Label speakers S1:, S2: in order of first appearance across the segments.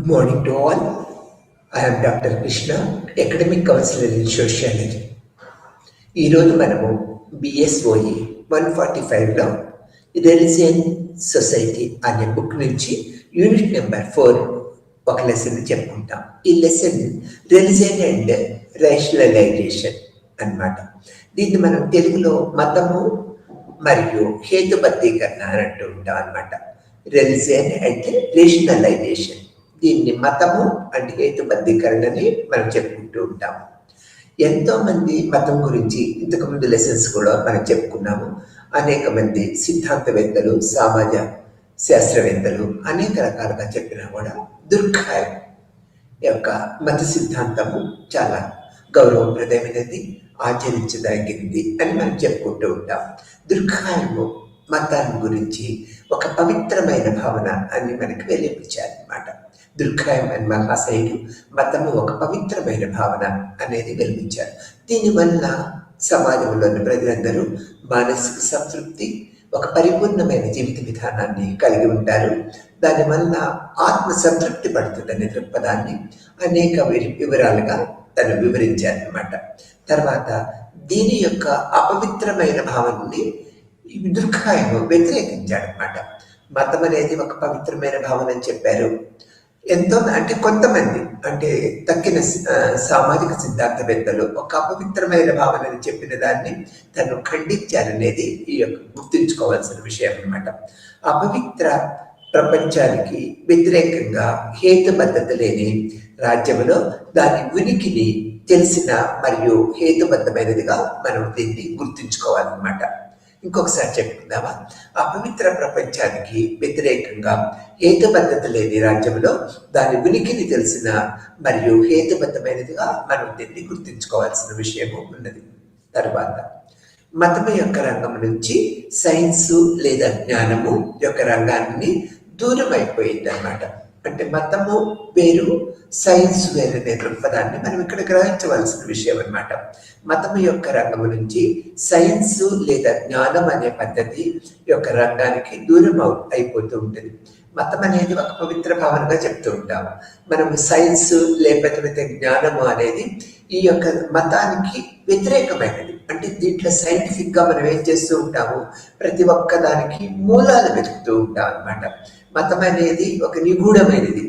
S1: Good morning to all. I am Dr. Krishna, Academic Counselor in Sociology. ఈరోజు మనము BSOE 145లో religion society అనే book నుంచి unit number 4 ఒక lesson చెప్పుకుంటాం. ఈ లెసన్ రిలిజియన్ అండ్ రేషనలైజేషన్ అన్నమాట. దీన్ని మనం తెలుగులో మతము మరియు హేతుబద్ధీకరణ అని అంటూ ఉంటాం అన్నమాట. రిలిజియన్ అంటే రేషనలైజేషన్, దీన్ని మతము అంటే హేతుబద్ధీకరణని మనం చెప్పుకుంటూ ఉంటాం. ఎంతో మంది మతం గురించి ఇంతకుముందు లెసన్స్ కూడా మనం చెప్పుకున్నాము. అనేక మంది సిద్ధాంతవేత్తలు, సమాజ శాస్త్రవేత్తలు అనేక రకాలుగా చెప్పినా కూడా దుర్ఖాయం యొక్క మత సిద్ధాంతము చాలా గౌరవప్రదమైనది, ఆచరించదగింది అని మనం చెప్పుకుంటూ ఉంటాం. దుర్ఖాయము మతాన్ని గురించి ఒక పవిత్రమైన భావన అని మనకి వెలిపించారనమాట. దుర్ఖాయం అని మహాశయుడు మతము ఒక పవిత్రమైన భావన అనేది వెలిపించారు. దీనివల్ల సమాజంలోని ప్రజలందరూ మానసిక సంతృప్తి, ఒక పరిపూర్ణమైన జీవిత విధానాన్ని కలిగి ఉంటారు. దానివల్ల ఆత్మ సంతృప్తి పడుతుందనే దృక్పథాన్ని అనేక వివరాలుగా తను వివరించారనమాట. తర్వాత దీని యొక్క అపవిత్రమైన భావనని దుర్ఖాయము వ్యతిరేకించాడనమాట. మతం అనేది ఒక పవిత్రమైన భావన అని చెప్పారు. ఎంతో అంటే కొంతమంది అంటే తక్కిన సామాజిక సిద్ధాంతవేత్తలు ఒక అపవిత్రమైన భావనని చెప్పిన దాన్ని తను ఖండించారనేది ఈ యొక్క గుర్తుంచుకోవాల్సిన విషయం అన్నమాట. అపవిత్ర ప్రపంచానికి వ్యతిరేకంగా హేతుబద్ధత లేని రాజ్యంలో దాని ఉనికిని తెలిసిన మరియు హేతుబద్ధమైనదిగా మనం దీన్ని గుర్తుంచుకోవాలన్నమాట. ఇంకొకసారి చెప్పుకుందామా? అపవిత్ర ప్రపంచానికి వ్యతిరేకంగా హేతుబద్ధత లేని రాజ్యంలో దాని ఉనికిని తెలిసిన మరియు హేతుబద్ధమైనదిగా మనం దీన్ని గుర్తుంచుకోవాల్సిన విషయము ఉన్నది. తర్వాత మతము యొక్క రంగం నుంచి సైన్సు లేదా జ్ఞానము యొక్క రంగాన్ని దూరం అయిపోయింది అన్నమాట. అంటే మతము వేరు, సైన్స్ వేరు అనే దృక్పథాన్ని మనం ఇక్కడ గ్రహించవలసిన విషయం అన్నమాట. మతము యొక్క రంగము నుంచి సైన్స్ లేదా జ్ఞానం అనే పద్ధతి యొక్క రంగానికి దూరం అయిపోతూ ఉంటుంది. మతం అనేది ఒక పవిత్ర భావనగా చెప్తూ ఉంటాము. మనము సైన్స్ లేకపోతే జ్ఞానము అనేది ఈ యొక్క మతానికి వ్యతిరేకమైనది. అంటే దీంట్లో సైంటిఫిక్ గా మనం ఏం చేస్తూ ఉంటాము, ప్రతి ఒక్క దానికి మూలాలు వెతుకుతూ ఉంటాం అన్నమాట. మతం అనేది ఒక నిగూఢమైనది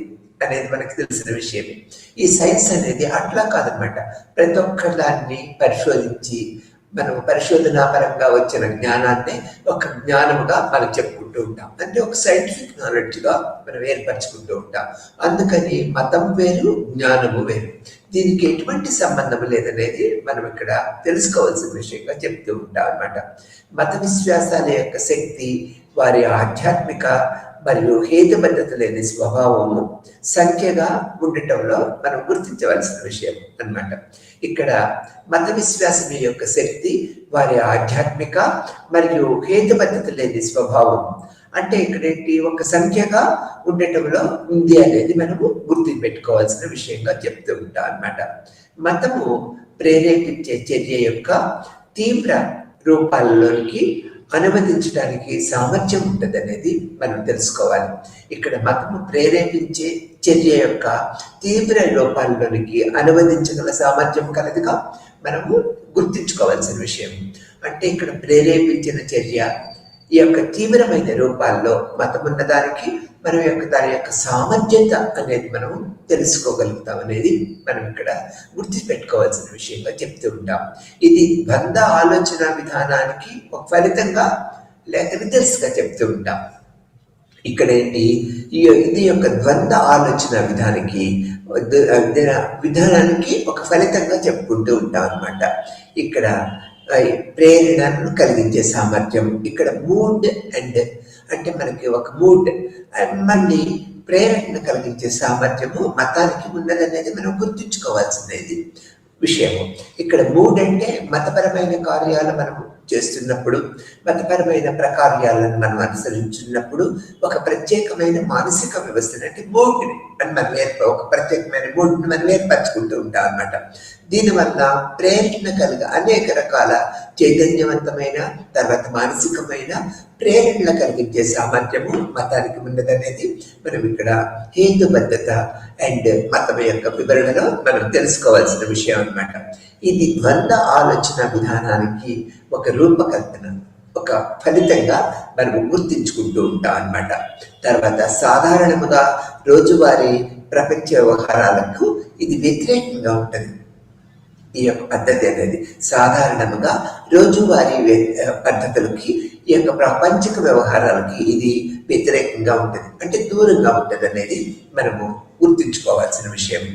S1: అనేది మనకు తెలిసిన విషయమే. ఈ సైన్స్ అనేది అట్లా కాదనమాట. ప్రతి ఒక్క దాన్ని పరిశోధించి మనం పరిశోధనాపరంగా వచ్చిన జ్ఞానాన్ని ఒక జ్ఞానముగా మనం చెప్పుకుంటూ ఉంటాం. అంటే ఒక సైంటిఫిక్ నాలెడ్జ్ గా మనం ఏర్పరచుకుంటూ ఉంటాం. అందుకని మతం వేరు, జ్ఞానము వేరు. దీనికి ఎటువంటి సంబంధం లేదనేది మనం ఇక్కడ తెలుసుకోవాల్సిన విషయంగా చెప్తూ ఉంటాం అన్నమాట. మత విశ్వాసాల యొక్క శక్తి, వారి ఆధ్యాత్మిక మరియు హేతుబద్ధత లేని స్వభావము సంఖ్యగా ఉండటంలో మనం గుర్తించవలసిన విషయం అన్నమాట. ఇక్కడ మత విశ్వాసం యొక్క శక్తి, వారి ఆధ్యాత్మిక మరియు హేతుబద్ధత లేని స్వభావం అంటే ఇక్కడేంటి, ఒక సంఖ్యగా ఉండటంలో ఉంది అనేది మనము గుర్తు పెట్టుకోవాల్సిన విషయంగా చెప్తూ ఉంటాం అన్నమాట. మతము ప్రేరేపించే చర్య యొక్క తీవ్ర రూపాలలోనికి అనుమతించడానికి సామర్థ్యం ఉంటుంది అనేది మనం తెలుసుకోవాలి. ఇక్కడ మతము ప్రేరేపించే చర్య యొక్క తీవ్ర రూపాల్లోనికి అనువదించగల సామర్థ్యం కలదిగా మనము గుర్తించుకోవాల్సిన విషయం. అంటే ఇక్కడ ప్రేరేపించిన చర్య ఈ యొక్క తీవ్రమైన రూపాల్లో మతం ఉన్న దానికి మనం యొక్క దాని యొక్క సామర్థ్యత అనేది మనం తెలుసుకోగలుగుతాం అనేది మనం ఇక్కడ గుర్తుపెట్టుకోవాల్సిన విషయంగా చెప్తూ ఉంటాం. ఇది బంధ ఆలోచన విధానానికి ఒక ఫలితంగా లేక రిజల్ట్స్గా చెప్తూ ఉంటాం. ఇక్కడ ఏంటి, ఇది యొక్క ద్వంద్వ ఆలోచన విధానానికి ఒక ఫలితంగా చెప్పుకుంటూ ఉంటాం అన్నమాట. ఇక్కడ ప్రేరణను కలిగించే సామర్థ్యం, ఇక్కడ మూడ్ అండ్ అంటే మనకి ఒక మూడ్ మళ్ళీ ప్రేరణను కలిగించే సామర్థ్యము మతానికి ఉన్నదనేది మనం గుర్తుంచుకోవాల్సినది విషయము. ఇక్కడ మూడ్ అంటే మతపరమైన కార్యాలు మనము చేస్తున్నప్పుడు, మతపరమైన ప్రకార్యాలను మనం అనుసరించున్నప్పుడు ఒక ప్రత్యేకమైన మానసిక వ్యవస్థను అంటే మూడ్ని మనం ఒక ప్రత్యేకమైన మూడ్ని మనం ఏర్పరచుకుంటూ ఉంటాం అన్నమాట. దీనివల్ల ప్రేరణ అనేక రకాల చైతన్యవంతమైన తర్వాత మానసికమైన ప్రేరణలు కలిగించే సామర్థ్యము మతానికి ఉన్నదనేది మనం ఇక్కడ హేతుబద్ధత అండ్ మతం యొక్క వివరణలో మనం తెలుసుకోవాల్సిన విషయం అన్నమాట. ఇది ద్వంద్వ ఆలోచన విధానానికి ఒక రూపకల్పన, ఒక ఫలితంగా మనము గుర్తించుకుంటూ ఉంటాం అన్నమాట. తర్వాత సాధారణముగా రోజువారీ ప్రపంచ వ్యవహారాలకు ఇది వ్యతిరేకంగా ఉంటుంది. ఈ యొక్క పద్ధతి అనేది సాధారణంగా రోజువారీ పద్ధతులకి ఈ యొక్క ప్రపంచిక వ్యవహారాలకి ఇది వ్యతిరేకంగా ఉంటుంది, అంటే దూరంగా ఉంటుంది అనేది మనము గుర్తుంచుకోవాల్సిన విషయం.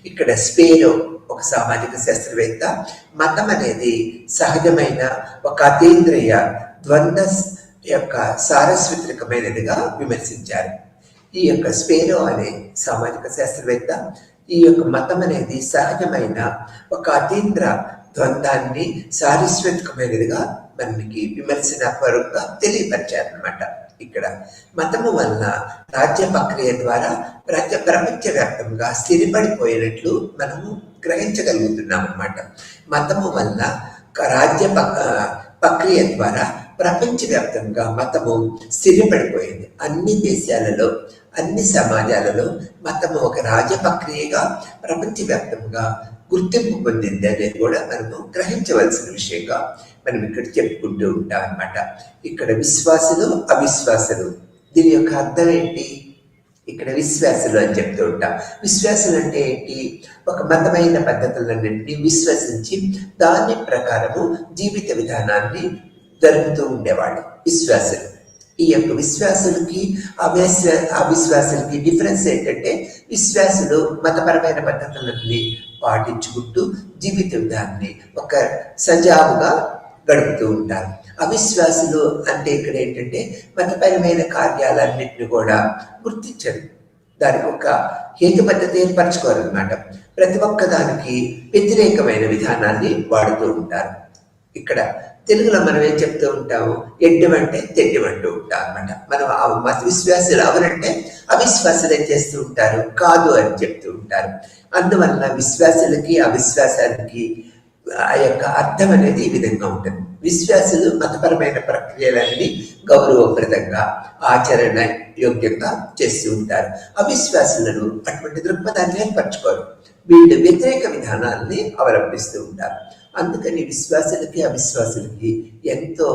S1: ఇక్కడ స్పేరో ఒక సామాజిక శాస్త్రవేత్త మతం అనేది సహజమైన ఒక అతీంద్రియ ద్వంద్వ యొక్క సారస్వత్రికమైనదిగా విమర్శించారు. ఈ యొక్క స్పేరో అనే సామాజిక శాస్త్రవేత్త ఈ యొక్క మతం అనేది సహజమైన ఒక అతీంద్ర ద్వంద్వాన్ని సారస్వతికమైనదిగా మనకి విమర్శనాత్మకంగా తెలియపరిచారనమాట. ఇక్కడ మతము వలన రాజ్య ప్రక్రియ ద్వారా ప్రపంచవ్యాప్తంగా స్థిరపడిపోయినట్లు మనము గ్రహించగలుగుతున్నాం అన్నమాట. మతము వలన రాజ్య ప్రక్రియ ద్వారా ప్రపంచవ్యాప్తంగా మతము స్థిరపడిపోయింది. అన్ని దేశాలలో అన్ని సమాజాలలో మతము ఒక రాజ్య ప్రక్రియగా ప్రపంచవ్యాప్తంగా గుర్తింపు పొందింది అనేది కూడా మనము గ్రహించవలసిన విషయంగా మనం ఇక్కడ చెప్పుకుంటూ ఉంటాం అన్నమాట. ఇక్కడ విశ్వాసులు అవిశ్వాసులు, దీని యొక్క అర్థం ఏంటి? ఇక్కడ విశ్వాసులు అని చెప్తూ ఉంటాం. విశ్వాసులు అంటే ఏంటి? ఒక మతమైన పద్ధతులన్నింటినీ విశ్వసించి దాని ప్రకారము జీవిత విధానాన్ని జరుపుతూ ఉండేవాళ్ళు విశ్వాసులు. ఈ యొక్క విశ్వాసులకి అవిశ్వాసులకి డిఫరెన్స్ ఏంటంటే, విశ్వాసులు మతపరమైన పద్ధతులన్నీ పాటించుకుంటూ జీవిత విధానాన్ని ఒక సజావుగా గడుపుతూ ఉంటారు. అవిశ్వాసులు అంటే ఇక్కడ ఏంటంటే మతపరమైన కార్యాలన్నింటినీ కూడా గుర్తించరు, దానికి ఒక హేతుబద్ధత ఏర్పరచుకోరు అన్నమాట. ప్రతి ఒక్క దానికి వ్యతిరేకమైన విధానాన్ని వాడుతూ ఉంటారు. ఇక్కడ తెలుగులో మనం ఏం చెప్తూ ఉంటాము, ఎడ్డమంటే తెడ్డమంటూ ఉంటాం అనమాట. మనం మత విశ్వాసులు అవునంటే అవిశ్వాసులు ఏం చేస్తూ ఉంటారు, కాదు అని చెప్తూ ఉంటారు. అందువల్ల విశ్వాసులకి అవిశ్వాసాలకి ఆ యొక్క అర్థం అనేది ఈ విధంగా ఉంటుంది. విశ్వాసులు మతపరమైన ప్రక్రియలన్నీ గౌరవప్రదంగా ఆచరణ యోగ్యంగా చేస్తూ ఉంటారు. అవిశ్వాసులను అటువంటి దృక్పథాన్ని ఏర్పరచుకోరు, వీళ్ళు వ్యతిరేక విధానాలని అవలంబిస్తూ ఉంటారు. అందుకని విశ్వాసులకి అవిశ్వాసులకి ఎంతో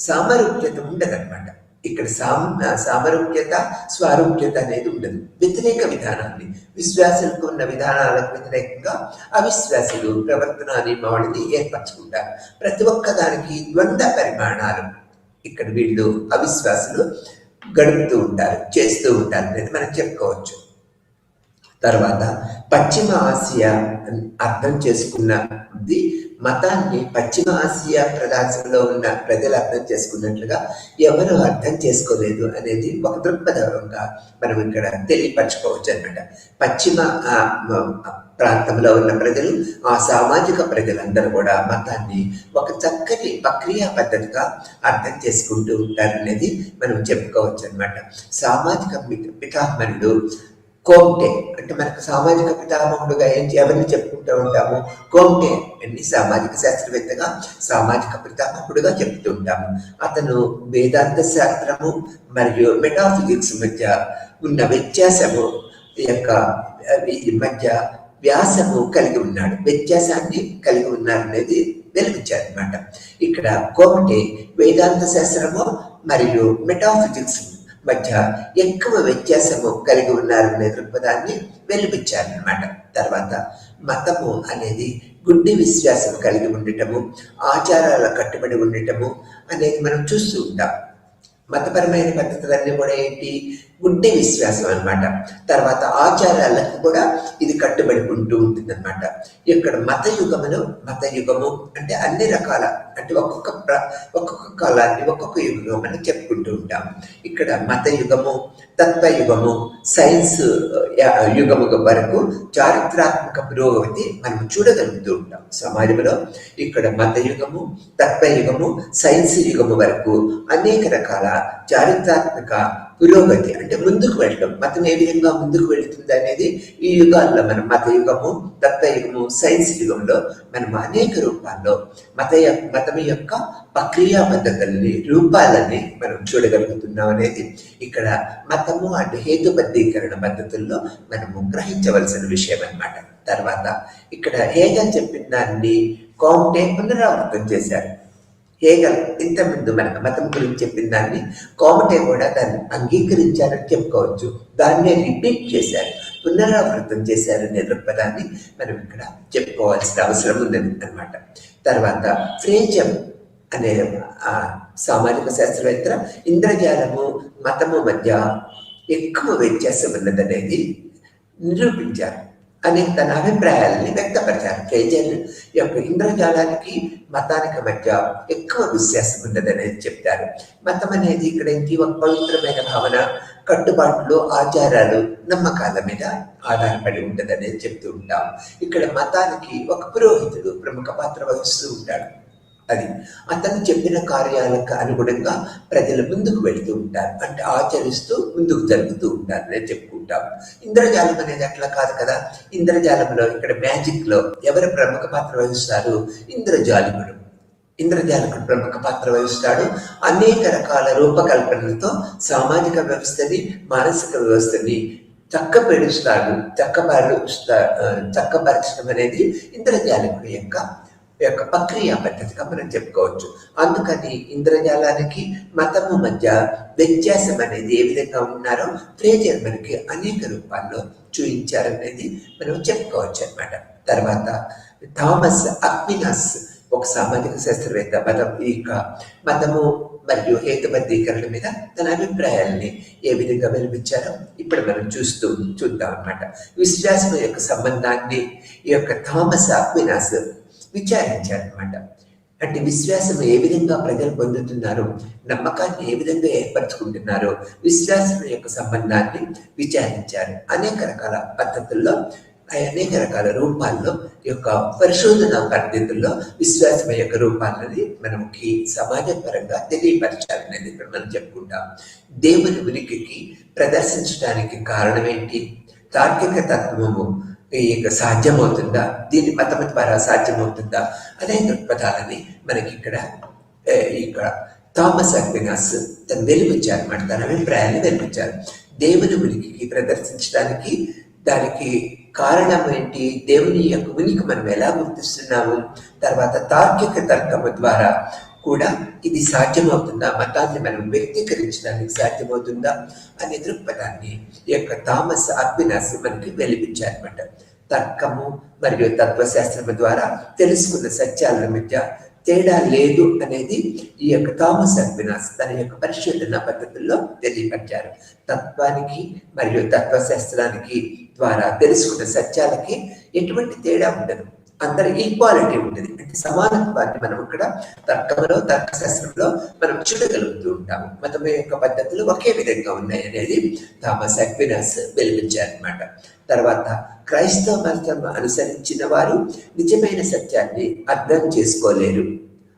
S1: సామరూప్యత ఉండదన్నమాట. ఇక్కడ సామరూప్యత స్వారూప్యత అనేది ఉండదు. వ్యతిరేక విధానాన్ని విశ్వాసులకు ఉన్న విధానాలకు వ్యతిరేకంగా అవిశ్వాసులు ప్రవర్తన నియమావళిని ఏర్పరచుకుంటారు. ప్రతి ఒక్క దానికి ద్వంద్వ పరిమాణాలు ఇక్కడ వీళ్ళు అవిశ్వాసులు గడుపుతూ ఉంటారు, చేస్తూ ఉంటారు అనేది మనం చెప్పుకోవచ్చు. తర్వాత పశ్చిమ ఆసియా అర్థం చేసుకున్నది మతాన్ని పశ్చిమ ఆసియా ప్రదేశంలో ఉన్న ప్రజలు అర్థం చేసుకున్నట్లుగా ఎవరు అర్థం చేసుకోలేదు అనేది ఒక దృక్పథంగా మనం ఇక్కడ తెలియపరచుకోవచ్చు అనమాట. పశ్చిమ ప్రాంతంలో ఉన్న ప్రజలు, ఆ సామాజిక ప్రజలందరూ కూడా మతాన్ని ఒక చక్కటి ప్రక్రియ పద్ధతిగా అర్థం చేసుకుంటూ ఉంటారనేది మనం చెప్పుకోవచ్చు అనమాట. సామాజిక పితామహుడు కోమ్టే అంటే మనకు సామాజిక పితామహుడుగా ఎవరిని చెప్పుకుంటూ ఉంటాము, కోమ్టే అన్ని సామాజిక శాస్త్రవేత్తగా సామాజిక పితామహుడుగా చెప్తూ ఉంటాము. అతను వేదాంత శాస్త్రము మరియు మెటాఫిజిక్స్ మధ్య ఉన్న వ్యత్యాసము యొక్క మధ్య వ్యాసము కలిగి ఉన్నాడు, వ్యత్యాసాన్ని కలిగి ఉన్నారు అనేది వెలిగించారు అనమాట. ఇక్కడ కోమ్టే వేదాంత శాస్త్రము మరియు మెటాఫిజిక్స్ మధ్య ఎక్కువ వ్యత్యాసము కలిగి ఉన్నారనే దృక్పథాన్ని వెలిపించారనమాట. తర్వాత మతము అనేది గుడ్డి విశ్వాసం కలిగి ఉండటము, ఆచారాల కట్టుబడి ఉండటము అనేది మనం చూస్తూ ఉంటాం. మతపరమైన పద్ధతులన్నీ కూడా ఏంటి, గుడ్డి విశ్వాసం అనమాట. తర్వాత ఆచారాలకు కూడా ఇది కట్టుబడి ఉంటూ ఉంటుంది అనమాట. ఇక్కడ మత యుగము అంటే అన్ని రకాల, అంటే ఒక్కొక్క కాలాన్ని ఒక్కొక్క యుగం అని చెప్పుకుంటూ ఉంటాం. ఇక్కడ మత యుగము, తత్వయుగము, సైన్స్ యుగముగ వరకు చారిత్రాత్మక పురోగతి మనం చూడగలుగుతూ ఉంటాం సమాజంలో. ఇక్కడ మత యుగము, తత్వయుగము, సైన్స్ యుగము వరకు అనేక రకాల చారిత్రాత్మక పురోగతి అంటే ముందుకు వెళ్ళడం, మతం ఏ విధంగా ముందుకు వెళుతుంది అనేది ఈ యుగాల్లో మనం మత యుగము, తత్వయుగము, సైన్స్ యుగంలో మనం అనేక రూపాల్లో మతం యొక్క ప్రక్రియా పద్ధతుల్ని, రూపాలని మనం చూడగలుగుతున్నాం అనేది ఇక్కడ మతము అంటే హేతుబద్ధీకరణ పద్ధతుల్లో మనము గ్రహించవలసిన విషయం అన్నమాట. తర్వాత ఇక్కడ హేగల్ చెప్పిన దాన్ని కాంటే పునరావృతం చేశారు. హేగల్ ఇంతకుముందు మనకు మతం గురించి చెప్పిన దాన్ని కాంటే కూడా దాన్ని అంగీకరించారని చెప్పుకోవచ్చు. దాన్నే రిపీట్ చేశారు, పునరావృతం చేశారనే దృక్పథాన్ని మనం ఇక్కడ చెప్పుకోవాల్సిన అవసరం ఉందని అన్నమాట. తర్వాత ఫ్రేజర్ అనే సామాజిక శాస్త్రవేత్త ఇంద్రజాలము, మతము మధ్య ఎక్కువ వ్యత్యాసం ఉన్నదనేది నిరూపించారు అని తన అభిప్రాయాలని వ్యక్తపరిచారు. ఫ్రేజర్ యొక్క ఇంద్రజాలానికి మతానికి మధ్య ఎక్కువ వ్యత్యాసం ఉన్నదనేది చెప్తారు. మతం అనేది ఇక్కడ ఏంటి, ఒక పవిత్రమైన భావన, కట్టుబాట్లు, ఆచారాలు, నమ్మకాల మీద ఆధారపడి ఉంటదనేది చెప్తూ ఉంటాం. ఇక్కడ మతానికి ఒక పురోహితుడు ప్రముఖ పాత్ర వహిస్తూ ఉంటాడు. అది అతను చెప్పిన కార్యాలకు అనుగుణంగా ప్రజలు ముందుకు వెళుతూ ఉంటారు, అంటే ఆచరిస్తూ ముందుకు జరుగుతూ ఉంటారు నేను చెప్పుకుంటాం. ఇంద్రజాలం అనేది అట్లా కాదు కదా. ఇంద్రజాలంలో ఇక్కడ మ్యాజిక్ లో ఎవరు ప్రముఖ పాత్ర వహిస్తారు, ఇంద్రజాలికుడు ప్రముఖ పాత్ర వహిస్తాడు. అనేక రకాల రూపకల్పనలతో సామాజిక వ్యవస్థని, మానసిక వ్యవస్థని చక్కపరచడం అనేది ఇంద్రజాలికుడి యొక్క ప్రక్రియ పద్ధతిగా మనం చెప్పుకోవచ్చు. అందుకని ఇంద్రజాలానికి మతము మధ్య వ్యత్యాసం అనేది ఏ విధంగా ఉన్నారో ఫ్రేజర్ మనకి అనేక రూపాల్లో చూపించారనేది మనం చెప్పుకోవచ్చు అన్నమాట. తర్వాత థామస్ అక్వినాస్ ఒక సామాజిక శాస్త్రవేత్త మతము మరియు హేతుబద్ధీకరణ మీద తన అభిప్రాయాల్ని ఏ విధంగా వెలిపించారో ఇప్పుడు మనం చూద్దాం అన్నమాట. విశ్వాసం యొక్క సంబంధాన్ని ఈ యొక్క థామస్ అక్వినాస్ విచారించారనమాట. అంటే విశ్వాసం ఏ విధంగా ప్రజలు పొందుతున్నారో, నమ్మకాన్ని ఏ విధంగా ఏర్పరచుకుంటున్నారో, విశ్వాసం యొక్క సంబంధాన్ని విచారించారు. అనేక రకాల పద్ధతుల్లో, అనేక రకాల రూపాల్లో యొక్క పరిశోధన పద్ధతుల్లో విశ్వాసం యొక్క రూపాలని మనకి సమాజపరంగా తెలియపరచాలనేది ఇక్కడ మనం చెప్పుకుంటాం. దేవుని ఉనికికి ప్రదర్శించడానికి కారణం ఏంటి, తార్కిక తత్వము సాధ్యమవుతుందా, దీని మతం ద్వారా సాధ్యమవుతుందా అనే దృక్పథాలని మనకి ఇక్కడ థామస్ అక్వినాస్ తను వెలిపించారు అన్నమాట. తన అభిప్రాయాన్ని వెలిపించారు. దేవుని ఉనికికి ప్రదర్శించడానికి దానికి కారణం ఏంటి, దేవుని యొక్క ఉనికి మనం ఎలా గుర్తిస్తున్నాము, తర్వాత తార్కిక తర్కము ద్వారా కూడా ఇది సాధ్యమవుతుందా, మతాన్ని మనం వ్యక్తీకరించడానికి సాధ్యమవుతుందా అనే దృక్పథాన్ని ఈ యొక్క థామస్ అక్వినాస్ మనకి వెలిపించారన్నమాట. తర్కము మరియు తత్వశాస్త్రము ద్వారా తెలుసుకున్న సత్యాల మధ్య తేడా లేదు అనేది ఈ యొక్క థామస్ అక్వినాస్ తన యొక్క పరిశోధన పద్ధతుల్లో తెలియపరిచారు. తత్వానికి మరియు తత్వశాస్త్రానికి ద్వారా తెలుసుకున్న సత్యాలకి ఎటువంటి తేడా ఉండదు, అందరి ఈక్వాలిటీ ఉంటుంది. అంటే సమానత్వాన్ని మనం ఇక్కడ తర్కంలో, తర్కశాస్త్రంలో మనం చూడగలుగుతూ ఉంటాము. మతం యొక్క పద్ధతులు ఒకే విధంగా ఉన్నాయి అనేది థామస్ అక్వినాస్ వెలిపించారనమాట. తర్వాత క్రైస్తవ మతం అనుసరించిన వారు నిజమైన సత్యాన్ని అర్థం చేసుకోలేరు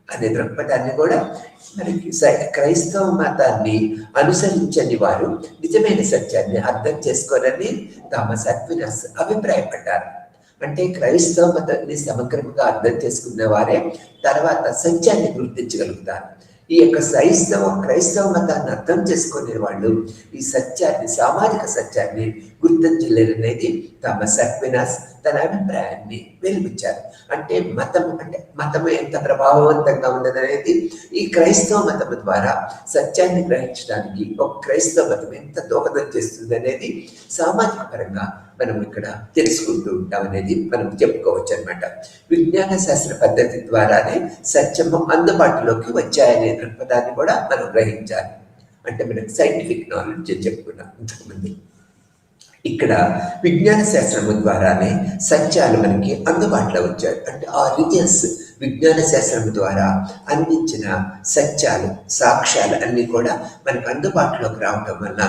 S1: అనే దృక్పథాన్ని కూడా మనకి క్రైస్తవ మతాన్ని అనుసరించని వారు నిజమైన సత్యాన్ని అర్థం చేసుకోరని థామస్ అక్వినాస్ అభిప్రాయపడ్డారు. అంటే క్రైస్తవ మతాన్ని సమగ్రంగా అర్థం చేసుకున్న వారే తర్వాత సత్యాన్ని గుర్తించగలుగుతారు. ఈ యొక్క క్రైస్తవ మతాన్ని అర్థం చేసుకునే వాళ్ళు ఈ సత్యాన్ని, సామాజిక సత్యాన్ని గుర్తించలేరనేది థామస్ అక్వినాస్ తన అభిప్రాయాన్ని వెలిపించారు. అంటే మతం ఎంత ప్రభావవంతంగా ఉన్నదనేది ఈ క్రైస్తవ మతం ద్వారా సత్యాన్ని గ్రహించడానికి ఒక క్రైస్తవ మతం ఎంత దోహదం చేస్తుంది అనేది సామాజిక పరంగా మనం ఇక్కడ తెలుసుకుంటూ ఉంటాం అనేది మనం చెప్పుకోవచ్చు అనమాట. విజ్ఞాన శాస్త్ర పద్ధతి ద్వారానే సత్యము అందుబాటులోకి వచ్చాయనే దృక్పథాన్ని కూడా మనం గ్రహించాలి. అంటే మనకు సైంటిఫిక్ నాలెడ్జ్ చెప్పుకున్నాం ఇంతకుముందు. ఇక్కడ విజ్ఞాన శాస్త్రము ద్వారానే సత్యాలు మనకి అందుబాటులో వచ్చాయి. అంటే ఆ రిజల్ట్స్ విజ్ఞాన శాస్త్రం ద్వారా అందించిన సత్యాలు, సాక్ష్యాలు అన్నీ కూడా మనకు అందుబాటులోకి రావటం వల్ల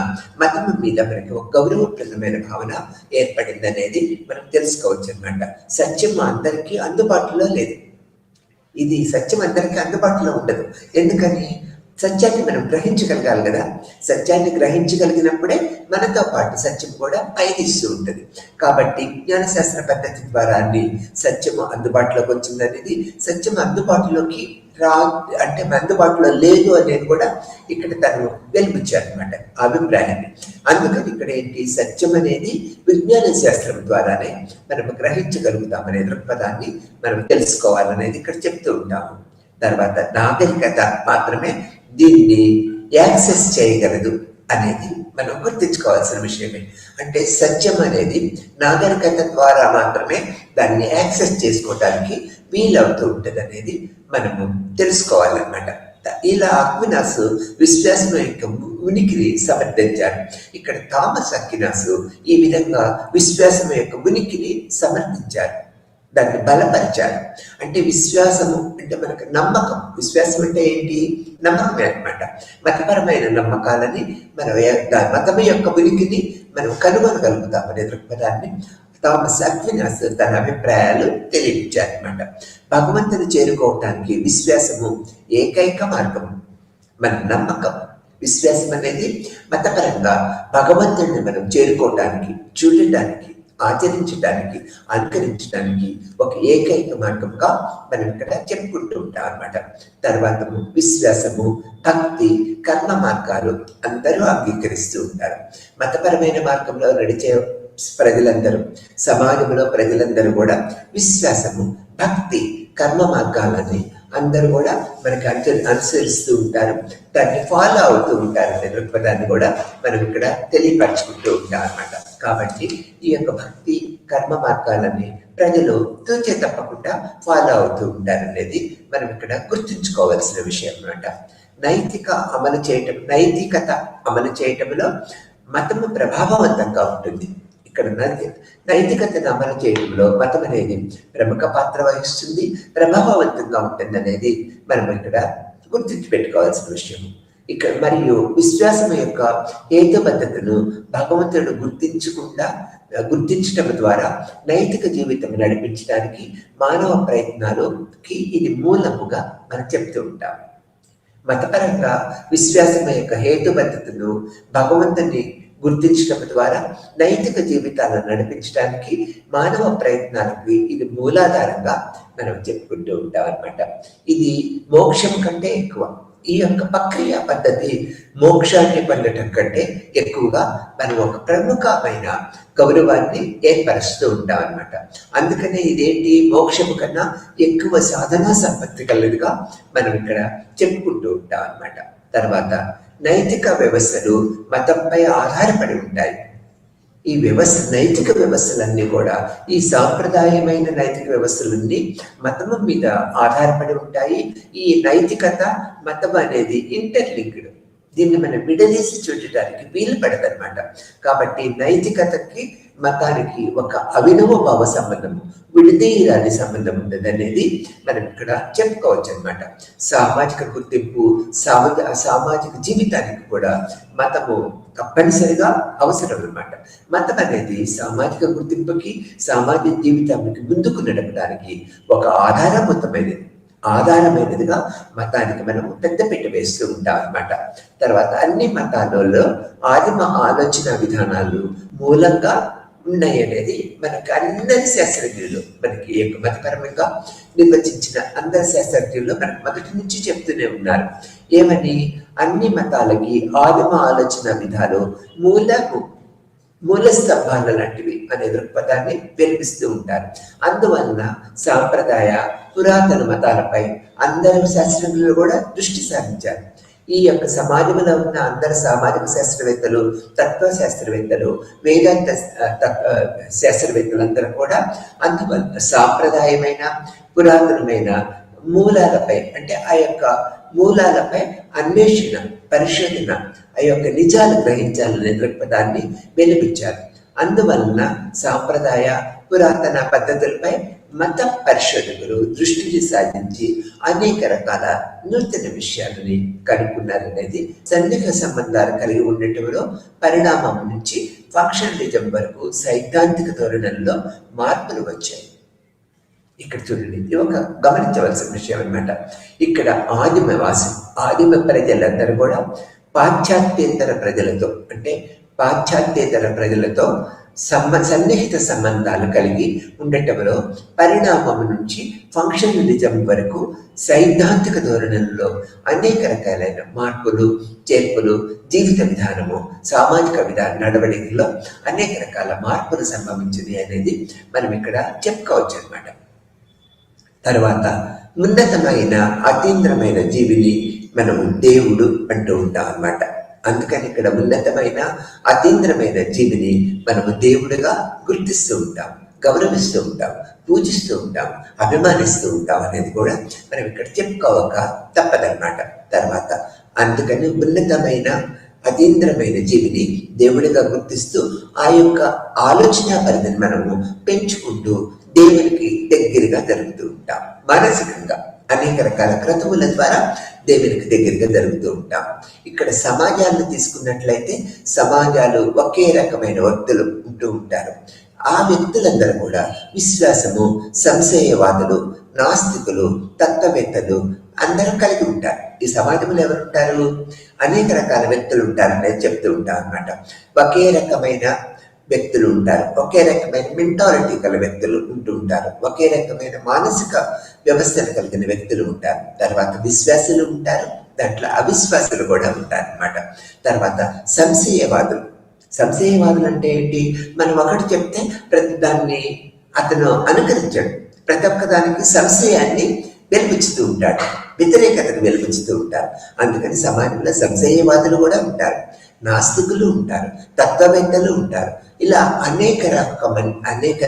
S1: మతం మీద మనకి ఒక గౌరవప్రదమైన భావన ఏర్పడింది అనేది మనం తెలుసుకోవచ్చు అనమాట. సత్యం అందరికీ అందుబాటులో లేదు. ఇది సత్యం అందరికీ అందుబాటులో ఉండదు. ఎందుకని? సత్యాన్ని మనం గ్రహించగలగాలి కదా. సత్యాన్ని గ్రహించగలిగినప్పుడే మనతో పాటు సత్యం కూడా పయనిస్తూ ఉంటుంది. కాబట్టి విజ్ఞాన శాస్త్ర పద్ధతి ద్వారా అన్ని సత్యము అందుబాటులోకి వచ్చిందనేది, సత్యం అందుబాటులోకి అంటే అందుబాటులో లేదు అనేది కూడా ఇక్కడ తను వెలిపించారనమాట అభిప్రాయాన్ని. అందుకని ఇక్కడ ఏంటి, సత్యం అనేది విజ్ఞాన శాస్త్రం ద్వారానే మనం గ్రహించగలుగుతామనే దృక్పథాన్ని మనం తెలుసుకోవాలనేది ఇక్కడ చెప్తూ ఉంటాము. తర్వాత నాగరికత మాత్రమే దీన్ని యాక్సెస్ చేయగలదు అనేది మనం గుర్తించుకోవాల్సిన విషయమే. అంటే సత్యం అనేది నాగరికత ద్వారా మాత్రమే దాన్ని యాక్సెస్ చేసుకోవడానికి వీలవుతూ ఉంటుంది అనేది మనము తెలుసుకోవాలన్నమాట. ఇలా అక్వినాస్ విశ్వాసం యొక్క ఉనికిని సమర్థించారు. ఇక్కడ థామస్ అక్వినాస్ ఈ విధంగా విశ్వాసం యొక్క ఉనికిని సమర్థించారు, దాన్ని బలపరిచారు. అంటే విశ్వాసము అంటే మనకు నమ్మకం. విశ్వాసం అంటే ఏంటి? నమ్మకమే అనమాట. మతపరమైన నమ్మకాలని మనం మతం యొక్క ఉనికిని మనం కనుగొనగలుగుతాం అనే దృక్పథాన్ని థామస్ అక్వినాస్ తన అభిప్రాయాలు తెలియజేశారనమాట. భగవంతుని చేరుకోవటానికి విశ్వాసము ఏకైక మార్గం. మన నమ్మకం, విశ్వాసం అనేది మతపరంగా భగవంతుడిని మనం చేరుకోవటానికి, చూడటానికి, ఆచరించడానికి, అనుకరించడానికి ఒక ఏకైక మార్గంగా మనం ఇక్కడ చెప్పుకుంటూ ఉంటాం అన్నమాట. తర్వాత విశ్వాసము, భక్తి, కర్మ మార్గాలు అందరూ అంగీకరిస్తూ ఉంటారు. మతపరమైన మార్గంలో నడిచే ప్రజలందరూ, సమాజంలో ప్రజలందరూ కూడా విశ్వాసము, భక్తి, కర్మ మార్గాలని అందరూ కూడా మనకి అనుసరిస్తూ ఉంటారు, దాన్ని ఫాలో అవుతూ ఉంటారు అనే దృక్పథాన్ని కూడా మనం ఇక్కడ తెలియపరచుకుంటూ ఉంటాం అన్నమాట. కాబట్టి ఈ యొక్క భక్తి, కర్మ మార్గాలని ప్రజలు తూచే తప్పకుండా ఫాలో అవుతూ ఉంటారు అనేది మనం ఇక్కడ గుర్తుంచుకోవాల్సిన విషయం అన్నమాట. నైతికత అమలు చేయటంలో మతము ప్రభావవంతంగా ఉంటుంది. ఇక్కడ నైతికతను అమలు చేయడంలో మతం అనేది ప్రముఖ పాత్ర వహిస్తుంది, ప్రభావవంతంగా ఉంటుంది అనేది మనం ఇక్కడ గుర్తించి పెట్టుకోవాల్సిన విషయం. ఇక్కడ మరియు విశ్వాసం యొక్క హేతుబద్ధతను భగవంతుడు గుర్తించటం ద్వారా నైతిక జీవితం నడిపించడానికి మానవ ప్రయత్నాలకి ఇది మూలముగా మనం చెప్తూ ఉంటాం. మతపరంగా విశ్వాసం యొక్క హేతుబద్ధతను భగవంతుని గుర్తించడం ద్వారా నైతిక జీవితాలను నడిపించడానికి మానవ ప్రయత్నాలకి ఇది మూలాధారంగా మనం చెప్పుకుంటూ ఉంటాం అన్నమాట. ఇది మోక్షం కంటే ఎక్కువ. ఈ యొక్క ప్రక్రియ పద్ధతి మోక్షాన్ని పొందటం కంటే ఎక్కువగా మనం ఒక ప్రముఖమైన గౌరవాన్ని ఏర్పరుస్తూ ఉంటాం అన్నమాట. అందుకనే ఇదేంటి, మోక్షము కన్నా ఎక్కువ సాధనా సంపత్తి కలదుగా మనం ఇక్కడ చెప్పుకుంటూ ఉంటాం అన్నమాట. తర్వాత నైతిక వ్యవస్థలు మతంపై ఆధారపడి ఉంటాయి. ఈ నైతిక వ్యవస్థలన్నీ కూడా, ఈ సాంప్రదాయమైన నైతిక వ్యవస్థలన్నీ మతము మీద ఆధారపడి ఉంటాయి. ఈ నైతికత, మతం అనేది ఇంటర్లింక్డ్. దీన్ని మనం విడదీసి చూడటానికి వీలు పడదన్నమాట. కాబట్టి నైతికతకి మతానికి ఒక అవినవ భావ సంబంధము, విడదీయరాని సంబంధం ఉండదు అనేది మనం ఇక్కడ చెప్పుకోవచ్చు అనమాట. సామాజిక గుర్తింపు, సామాజిక జీవితానికి కూడా మతము తప్పనిసరిగా అవసరం అనమాట. మతం అనేది సామాజిక గుర్తింపుకి, సామాజిక జీవితానికి ముందుకు నడపడానికి ఒక ఆధారమైనదిగా మతానికి మనం పెద్దపీట వేస్తూ ఉంటాం అన్నమాట. తర్వాత అన్ని మతాలలో ఆదిమ ఆలోచన విధానాలు మూలంగా ఉన్నాయి అనేది మనకి అందరి శాస్త్రజ్ఞులు, మనకి మతపరంగా నిర్వచించిన అందరి శాస్త్రజ్ఞులు మనకు మొదటి నుంచి చెప్తూనే ఉన్నారు. ఏమని? అన్ని మతాలకి ఆదిమ ఆలోచన విధాలు మూల స్తంభాల లాంటివి అనే దృక్పథాన్ని వెలిపిస్తూ ఉంటారు. అందువలన సాంప్రదాయ పురాతన మతాలపై అందరు శాస్త్రజ్ఞులు కూడా దృష్టి సారించారు. ఈ యొక్క సమాజంలో ఉన్న అందరు సామాజిక శాస్త్రవేత్తలు, తత్వ శాస్త్రవేత్తలు, వేదాంత శాస్త్రవేత్తలందరూ కూడా అందువల్ల సాంప్రదాయమైన పురాతనమైన మూలాలపై, అంటే ఆ యొక్క మూలాలపై అన్వేషణ, పరిశోధన, ఆ యొక్క నిజాలు గ్రహించాలనే దృక్పథాన్ని వెలిపించారు. అందువలన సాంప్రదాయ పురాతన పద్ధతులపై మత పరిశోధకులు దృష్టిని సాధించి అనేక రకాల నూతన విషయాలని కనుక్కున్నారనేది సన్నిహిత సంబంధాలు కలిగి ఉండటంలో పరిణామం నుంచి ఫంక్షనలిజం వరకు సైద్ధాంతిక ధోరణుల్లో మార్పులు వచ్చాయి. ఇక్కడ చూడండి, ఇది ఒక గమనించవలసిన విషయం అన్నమాట. ఇక్కడ ఆదిమ ప్రజలందరూ కూడా పాశ్చాత్యేతర ప్రజలతో అంటే పాశ్చాత్యేతర ప్రజలతో సన్నిహిత సంబంధాలు కలిగి ఉండటంలో పరిణామం నుంచి ఫంక్షనలిజం వరకు సైద్ధాంతిక ధోరణుల్లో అనేక రకాలైన మార్పులు చేర్పులు, జీవిత విధానము, సామాజిక నడవడికల్లో అనేక రకాల మార్పులు సంభవించింది అనేది మనం ఇక్కడ చెప్పుకోవచ్చు అనమాట. తర్వాత ఉన్నతమైన అతీంద్రమైన జీవిని మనము దేవుడు అంటూ ఉంటాం అన్నమాట. అందుకని ఇక్కడ ఉన్నతమైన అతీంద్రమైన జీవిని మనము దేవుడిగా గుర్తిస్తూ ఉంటాం, గౌరవిస్తూ ఉంటాం, పూజిస్తూ ఉంటాం, అభిమానిస్తూ ఉంటాం అనేది కూడా మనం ఇక్కడ చెప్పుకోవక తప్పదన్నమాట. తర్వాత అందుకని ఉన్నతమైన అతీంద్రమైన జీవిని దేవుడిగా గుర్తిస్తూ ఆ యొక్క ఆలోచన పరిధిని మనము పెంచుకుంటూ దేవునికి దగ్గరగా జరుగుతూ ఉంటాం. మానసికంగా అనేక రకాల క్రతువుల ద్వారా దేవునికి దగ్గరగా జరుగుతూ ఉంటాం. ఇక్కడ సమాజాలను తీసుకున్నట్లయితే సమాజాలు ఒకే రకమైన వ్యక్తులు ఉంటూ ఉంటారు. ఆ వ్యక్తులందరూ కూడా విశ్వాసము, సంశయవాదులు, నాస్తికులు, తత్వవేత్తలు అందరూ కలిగి ఉంటారు. ఈ సమాజంలో ఎవరు ఉంటారు? అనేక రకాల వ్యక్తులు ఉంటారనేది చెప్తూ ఉంటారు అన్నమాట. ఒకే రకమైన వ్యక్తులు ఉంటారు, ఒకే రకమైన మెంటాలిటీ గల వ్యక్తులు ఉంటూ ఉంటారు, ఒకే రకమైన మానసిక వ్యవస్థను కలిగిన వ్యక్తులు ఉంటారు. తర్వాత విశ్వాసులు ఉంటారు, దాంట్లో అవిశ్వాసులు కూడా ఉంటారు అన్నమాట. తర్వాత సంశయవాదులు అంటే ఏంటి? మనం ఒకటి చెప్తే ప్రతి దాన్ని అతను అనుకరించాడు, ప్రతి ఒక్క దానికి సంశయాన్ని వెలిపించుతూ ఉంటాడు, వ్యతిరేకతను వెలిపించుతూ ఉంటారు. అందుకని సమాజంలో సంశయవాదులు కూడా ఉంటారు, నాస్తికులు ఉంటారు, తత్వవేత్తలు ఉంటారు. ఇలా అనేక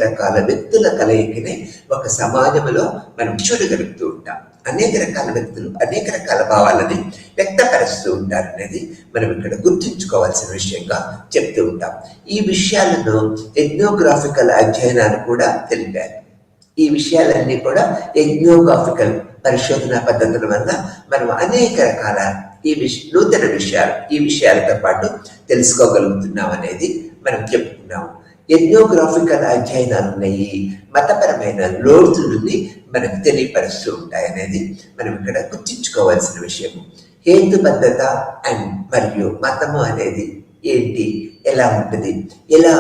S1: రకాల వ్యక్తుల కలయికనే ఒక సమాజంలో మనం చూడగలుగుతూ ఉంటాం. అనేక రకాల వ్యక్తులు అనేక రకాల భావాలని వ్యక్తపరుస్తూ ఉంటారు అనేది మనం ఇక్కడ గుర్తుంచుకోవాల్సిన విషయంగా చెప్తూ ఉంటాం. ఈ విషయాలను ఎథ్నోగ్రాఫికల్ అధ్యయనాలు కూడా తెలిపారు. ఈ విషయాలన్నీ కూడా ఎథ్నోగ్రాఫికల్ పరిశోధన పద్ధతుల వల్ల మనం అనేక రకాల నూతన ఈ విషయాలతో పాటు తెలుసుకోగలుగుతున్నాం అనేది మనం చెప్పుకున్నాము. ఎథ్నోగ్రాఫికల్ అధ్యయనాలు ఉన్నాయి, మతపరమైన లోతులని మనకు తెలియపరుస్తూ ఉంటాయి అనేది మనం ఇక్కడ గుర్తించుకోవాల్సిన విషయము. హేతుబద్ధత మరియు మతము అనేది ఏంటి, ఎలా ఉంటుంది, ఎలా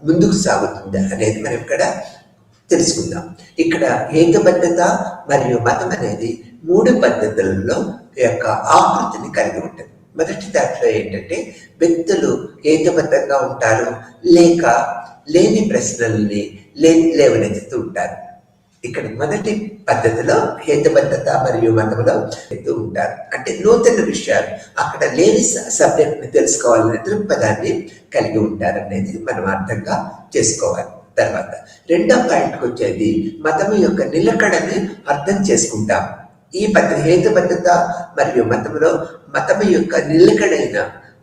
S1: ముందుకు సాగుతుంది అనేది మనం ఇక్కడ తెలుసుకుందాం. ఇక్కడ హేతుబద్ధత మరియు మతం అనేది 3 పద్ధతులలో యొక్క ఆకృతిని కలిగి ఉంటుంది. మొదటి దాంట్లో ఏంటంటే వ్యక్తులు హేతుబద్ధంగా ఉంటారు, లేక లేని ప్రశ్నల్ని లేవనెత్తుతూ ఉంటారు. ఇక్కడ మొదటి పద్ధతిలో హేతుబద్ధత మరియు మతంలో ఎత్తూ ఉంటారు. అంటే నూతన విషయాలు, అక్కడ లేని సబ్జెక్ట్ని తెలుసుకోవాలనే దృక్పథాన్ని కలిగి ఉంటారు అనేది మనం అర్థంగా చేసుకోవాలి. తర్వాత రెండో పాయింట్కి వచ్చేది మతం యొక్క నిలకడని అర్థం చేసుకుంటాం. ఈ హేతుబద్ధత మరియు మతంలో మతం యొక్క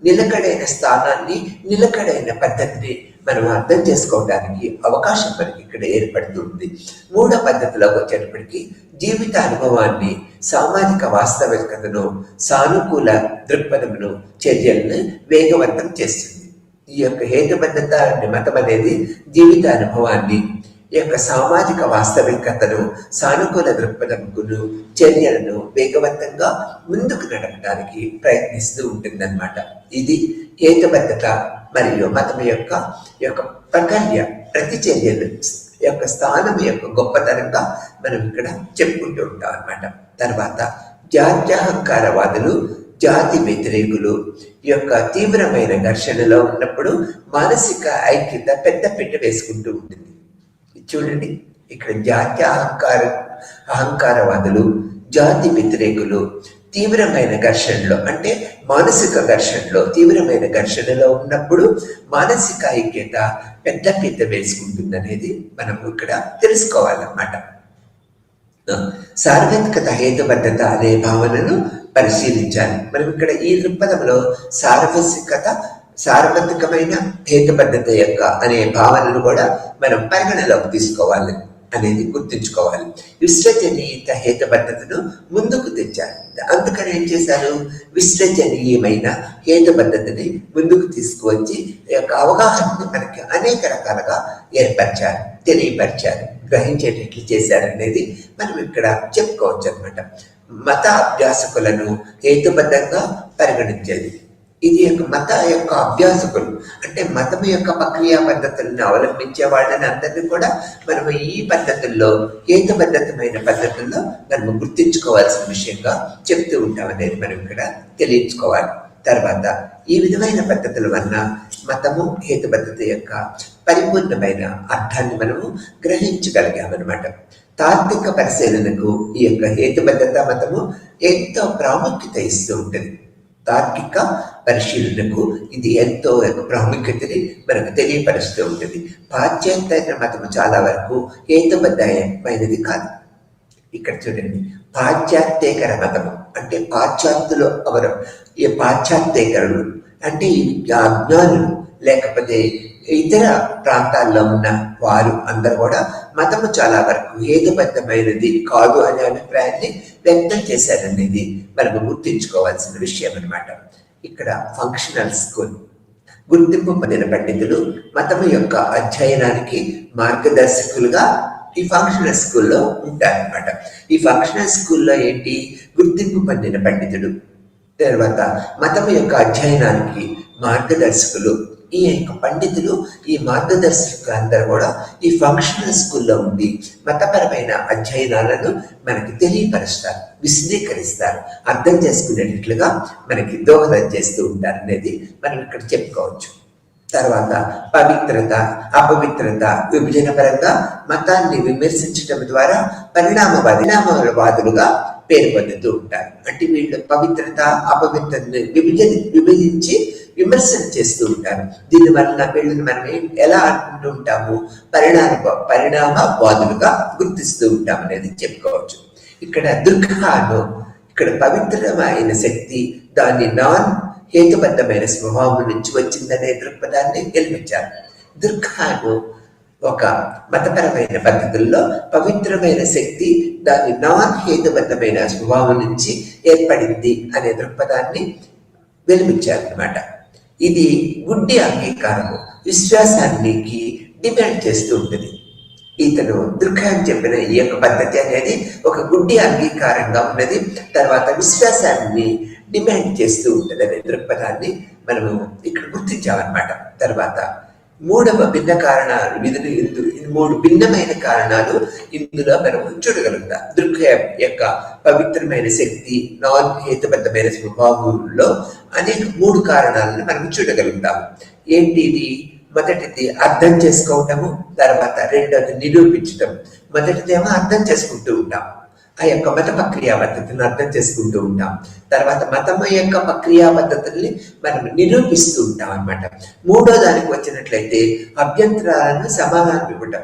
S1: నిలకడైన స్థానాన్ని, నిలకడైన పద్ధతిని మనం అర్థం చేసుకోవడానికి అవకాశం మనకి ఇక్కడ ఏర్పడుతుంది. 3వ పద్ధతిలోకి వచ్చేటప్పటికి జీవిత అనుభవాన్ని, సామాజిక వాస్తవికతను, సానుకూల దృక్పథమును, చర్యలను వేగవంతం చేస్తుంది. ఈ యొక్క హేతుబద్ధత మతం అనేది జీవిత అనుభవాన్ని, ఈ యొక్క సామాజిక వాస్తవికతను, సానుకూల దృక్పథమును, చర్యలను వేగవంతంగా ముందుకు నడపడానికి ప్రయత్నిస్తూ ఉంటుందన్నమాట. ఇది హేతుబద్ధత మరియు మతం యొక్క ప్రతిచర్యలు యొక్క స్థానం యొక్క గొప్పతనంగా మనం ఇక్కడ చెప్పుకుంటూ ఉంటాం అన్నమాట. తర్వాత జాత్యహంకారవాదులు, జాతి వ్యతిరేకులు యొక్క తీవ్రమైన ఘర్షణలో ఉన్నప్పుడు మానసిక ఐక్యత పెద్దపీట వేసుకుంటూ ఉంటుంది. చూడండి, ఇక్కడ అహంకారవాదులు, జాతి వ్యతిరేకులు తీవ్రమైన ఘర్షణలో అంటే మానసిక ఘర్షణలో, తీవ్రమైన ఘర్షణలో ఉన్నప్పుడు మానసిక ఐక్యత పెద్దపీట వేసుకుంటుంది అనేది మనం ఇక్కడ తెలుసుకోవాలన్నమాట. సార్వత్రికత హేతుబద్ధత అనే భావనను పరిశీలించాలి. మనం ఇక్కడ ఈ దృక్పథంలో సార్వత్రికమైన హేతుబద్ధత యొక్క అనే భావనను కూడా మనం పరిగణలోకి తీసుకోవాలి. అనేది గుర్తుంచుకోవాలి. విశ్వజనీయ హేతుబద్ధతను ముందుకు తెచ్చారు. అందుకని ఏం చేశారు, విశ్వజనీయమైన హేతుబద్ధతని ముందుకు తీసుకువచ్చి ఈ యొక్క అవగాహనని మనకి అనేక రకాలుగా ఏర్పరిచారు, తెలియపరిచారు, గ్రహించేటట్లు చేశారనేది మనం ఇక్కడ చెప్పుకోవచ్చు అనమాట. మత అభ్యాసకులను హేతుబద్ధంగా పరిగణించేది. ఇది మత యొక్క అభ్యాసకులు అంటే మతం యొక్క ప్రక్రియ పద్ధతులను అవలంబించే వాళ్ళని అందరినీ కూడా మనం ఈ పద్ధతుల్లో హేతుబద్ధమైన పద్ధతుల్లో మనం గుర్తించుకోవాల్సిన విషయంగా చెప్తూ ఉంటాం అనేది మనం ఇక్కడ తెలియచుకోవాలి. తర్వాత ఈ విధమైన పద్ధతుల వలన మతము హేతుబద్ధత యొక్క పరిపూర్ణమైన అర్థాన్ని మనము గ్రహించగలిగామన్నమాట. తాత్విక పరిశీలనకు ఈ యొక్క హేతుబద్ధత మతము ఎంతో ప్రాముఖ్యత ఇస్తూ ఉంటుంది. తార్కిక పరిశీలనకు ఇది ఎంతో ప్రాముఖ్యతని మనకు తెలియపరుస్తూ ఉంటుంది. పాశ్చాత్య మతము చాలా వరకు హేతుబద్ధమైనది కాదు. ఇక్కడ చూడండి, పాశ్చాత్యేకర మతము అంటే పాశ్చాత్యులు అవరు, ఈ పాశ్చాత్యేకరులు అంటే ఈ అజ్ఞానులు లేకపోతే ఇతర ప్రాంతాల్లో ఉన్న వారు అందరూ కూడా మతము చాలా వరకు హేతుబద్ధమైనది కాదు అనే అభిప్రాయాన్ని వ్యక్తం చేశారనేది మనము గుర్తించుకోవాల్సిన విషయం అనమాట. ఇక్కడ ఫంక్షనల్ స్కూల్ గుర్తింపు పొందిన పండితులు మతము యొక్క అధ్యయనానికి మార్గదర్శకులుగా ఈ ఫంక్షనల్ స్కూల్లో ఉంటారనమాట. ఈ ఫంక్షనల్ స్కూల్లో ఏంటి, గుర్తింపు పొందిన పండితుడు, తర్వాత మతము యొక్క అధ్యయనానికి మార్గదర్శకులు. ఈ యొక్క పండితులు, ఈ మార్గదర్శకులు అందరూ కూడా ఈ ఫంక్షనల్ స్కూల్లో ఉండి మతపరమైన అధ్యయనాలను మనకి తెలియపరుస్తారు, విశదీకరిస్తారు, అర్థం చేసుకునేటట్లుగా మనకి దోహదం చేస్తూ ఉంటారు అనేది మనం ఇక్కడ చెప్పుకోవచ్చు. తర్వాత పవిత్రత, అపవిత్రత, విభజన పరంగా మతాన్ని విమర్శించడం ద్వారా పరిణామవాదులుగా పేరు పొందుతూ ఉంటారు. అంటే వీళ్ళు పవిత్రత అపవిత్రతని విభజించి విమర్శన చేస్తూ ఉంటారు. దీనివల్ల వీళ్ళని మనం ఎలా అనుకుంటూ ఉంటాము, పరిణామవాదులుగా గుర్తిస్తూ ఉంటాం అనేది చెప్పుకోవచ్చు. ఇక్కడ దుర్గాను, ఇక్కడ పవిత్రమైన శక్తి దాని నాన్ హేతుబద్ధమైన స్వభావం నుంచి వచ్చిందనే దృక్పథాన్ని గెలిపించారు. దుర్గాను ఒక మతపరమైన పద్ధతుల్లో పవిత్రమైన శక్తి దాని నాన్ హేతుబద్ధమైన స్వభావం నుంచి ఏర్పడింది అనే దృక్పథాన్ని వెలిపించారన్నమాట. ఇది గుడ్డి అంగీకారము, విశ్వాసానికి డిమాండ్ చేస్తూ ఉంటుంది. ఇతను దుర్గాన్ చెప్పిన ఈ యొక్క పద్ధతి అనేది ఒక గుడ్డి అంగీకారంగా ఉన్నది, తర్వాత విశ్వాసాన్ని డిమాండ్ చేస్తూ ఉంటుంది అనే దృక్పథాన్ని మనము ఇక్కడ గుర్తించామన్నమాట. తర్వాత మూడవ భిన్న కారణాలు, మూడు భిన్నమైన కారణాలు ఇందులో మనం చూడగలుగుతాం. దుర్గా యొక్క పవిత్రమైన శక్తి నాన్ హేతుబద్ధమైన స్వభావంలో అనేక మూడు కారణాలను మనం చూడగలుగుతాం. ఏంటి ఇది? మొదటిది అర్థం చేసుకోవటము, తర్వాత రెండవది నిరూపించటం. మొదటిదేమో అర్థం చేసుకుంటూ ఉంటాం, ఆ యొక్క మత ప్రక్రియా పద్ధతిని అర్థం చేసుకుంటూ ఉంటాం. తర్వాత మతం యొక్క ప్రక్రియా పద్ధతుల్ని మనం నిరూపిస్తూ ఉంటాం అన్నమాట. మూడో దానికి వచ్చినట్లయితే అభ్యంతరాలను సమాధానం ఇవ్వటం.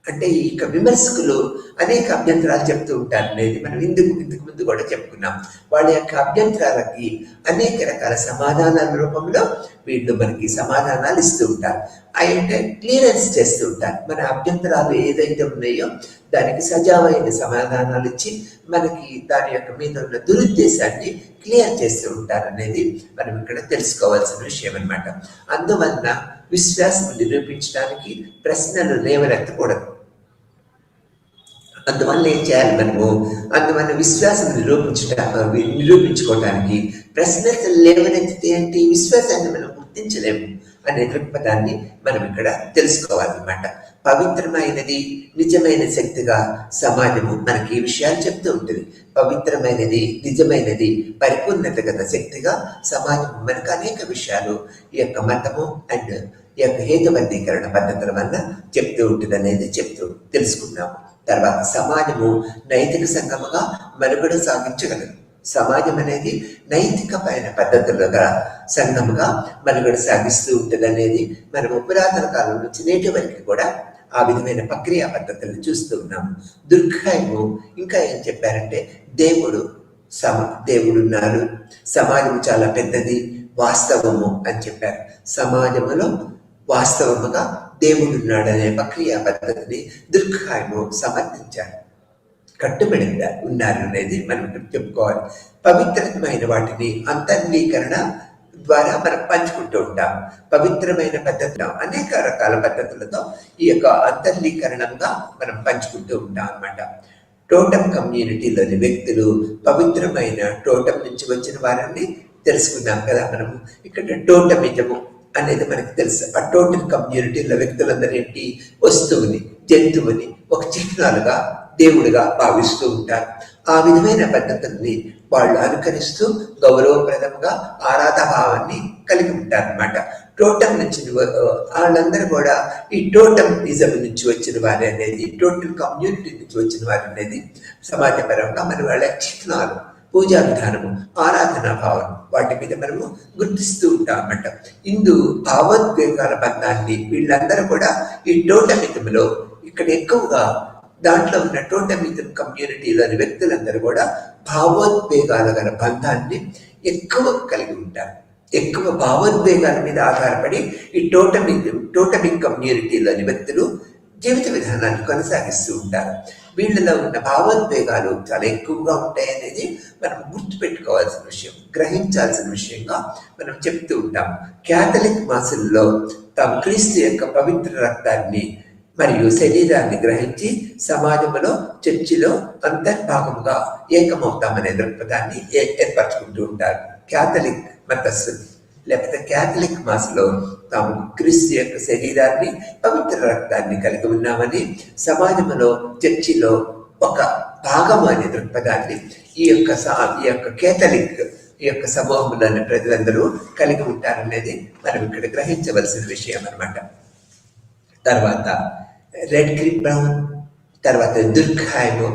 S1: అంటే ఇక విమర్శకులు అనేక అభ్యంతరాలు చెప్తూ ఉంటారు అనేది మనం ఇందుకు ముందు కూడా చెప్పుకున్నాం. వాళ్ళ యొక్క అభ్యంతరాలకి అనేక రకాల సమాధానాల రూపంలో వీళ్ళు మనకి సమాధానాలు ఇస్తూ ఉంటారు. అంటే క్లియరెన్స్ చేస్తూ ఉంటారు. మన అభ్యంతరాలు ఏదైతే ఉన్నాయో దానికి సజావైన సమాధానాలు ఇచ్చి మనకి దాని యొక్క మీద ఉన్న దురుద్దేశాన్ని క్లియర్ చేస్తూ ఉంటారు అనేది మనం ఇక్కడ తెలుసుకోవాల్సిన విషయం అన్నమాట. అందువలన విశ్వాసం నిరూపించడానికి ప్రశ్నలు లేవనెత్తకూడదు. అందువల్ల ఏం చేయాలి మనము? అందువల్ల విశ్వాసం నిరూపించుకోవటానికి ప్రశ్నలు లేవనెత్తితే ఏంటి, విశ్వాసాన్ని మనం గుర్తించలేము అనే దృక్పథాన్ని మనం ఇక్కడ తెలుసుకోవాలన్నమాట. పవిత్రమైనది నిజమైన శక్తిగా సమాజము మనకి ఈ విషయాలు చెప్తూ ఉంటుంది. పవిత్రమైనది నిజమైనది పరిపూర్ణత గల శక్తిగా సమాజం మనకు అనేక విషయాలు ఈ యొక్క మతము అండ్ ఈ యొక్క హేతుబద్ధీకరణ పద్ధతుల వల్ల చెప్తూ ఉంటుంది అనేది తెలుసుకున్నాము. తర్వాత సమాజము నైతిక సంఘముగా మనుగడ సాగించగలదు. సమాజం అనేది నైతికమైన పద్ధతులుగా సంఘముగా మనుగడ సాగిస్తూ ఉంటుంది అనేది మనము పురాతన కాలం నుంచి నేటి వరకు కూడా ఆ విధమైన ప్రక్రియ పద్ధతులను చూస్తూ ఉన్నాము. దుర్గాయము ఇంకా ఏం చెప్పారంటే దేవుడు ఉన్నారు, సమాజం చాలా పెద్దది, వాస్తవము అని చెప్పారు. సమాజములో వాస్తవముగా దేవుడున్నాడనే ప్రక్రియ పద్ధతిని దుర్ఖాయము సమర్థించారు. కట్టుబడి ఉన్నారు అనేది మనం చెప్పుకోవాలి. పవిత్రమైన వాటిని అంతర్లీకరణ ద్వారా మనం పంచుకుంటూ ఉంటాం. పవిత్రమైన పద్ధతిలో అనేక రకాల పద్ధతులతో ఈ యొక్క అంతర్లీకరణంగా మనం పంచుకుంటూ ఉంటాం అన్నమాట. టోటం కమ్యూనిటీలోని వ్యక్తులు పవిత్రమైన టోటం నుంచి వచ్చిన వారిని తెలుసుకున్నాం కదా మనము. ఇక్కడ టోటమిజము అనేది మనకు తెలుసు. ఆ టోటల్ కమ్యూనిటీలో వ్యక్తులందరూ ఏంటి, వస్తువుని, జంతువుని ఒక చిహ్నాలుగా దేవుడిగా భావిస్తూ ఉంటారు. ఆ విధమైన పద్ధతుల్ని వాళ్ళు అనుకరిస్తూ గౌరవప్రదంగా ఆరాధభావాన్ని కలిగి ఉంటారు అన్నమాట. టోటం నుంచి వాళ్ళందరూ కూడా ఈ టోటమిజం నుంచి వచ్చిన వారి అనేది, టోటల్ కమ్యూనిటీ నుంచి వచ్చిన వారు అనేది సమాజపరంగా మన వాళ్ళ చిహ్నాలు, పూజా విధానము, ఆరాధనా భావం, వాటి మీద మనము గుర్తిస్తూ ఉంటాం అన్నమాట. ఇందు భావోద్వేగాల బంధాన్ని వీళ్ళందరూ కూడా ఈ టోటమిజంలో ఇక్కడ ఎక్కువగా దాంట్లో ఉన్న టోటమిజం కమ్యూనిటీలోని వ్యక్తులందరూ కూడా భావోద్వేగాల గల బంధాన్ని ఎక్కువ కలిగి ఉంటారు. ఎక్కువ భావోద్వేగాల మీద ఆధారపడి ఈ టోటమిక్ కమ్యూనిటీలోని వ్యక్తులు జీవిత విధానాన్ని కొనసాగిస్తూ ఉంటారు. వీళ్ళలో ఉన్న భావోద్వేగాలు చాలా ఎక్కువగా ఉంటాయి అనేది మనం గుర్తుపెట్టుకోవాల్సిన విషయం, గ్రహించాల్సిన విషయంగా మనం చెప్తూ ఉంటాం. క్యాథలిక్ మాసుల్లో తాము క్రీస్తు యొక్క పవిత్ర రక్తాన్ని మరియు శరీరాన్ని గ్రహించి సమాజంలో, చర్చిలో అంతర్భాగముగా ఏకమవుతామనే దృక్పథాన్ని ఏర్పరచుకుంటూ ఉంటారు. క్యాథలిక్ మతస్థులు లేకపోతే క్యాథలిక్ మాస్లో తాము క్రీస్తు యొక్క శరీరాన్ని, పవిత్ర రక్తాన్ని కలిగి ఉన్నామని, సమాజంలో, చర్చిలో ఒక భాగం అనే దృక్పథాన్ని ఈ యొక్క కేథలిక్ ఈ యొక్క సమూహంలోని ప్రజలందరూ కలిగి ఉంటారనేది మనం ఇక్కడ గ్రహించవలసిన విషయం అన్నమాట. తర్వాత రెడ్ క్రీప్ బ్రౌన్, తర్వాత దుర్ఖాయము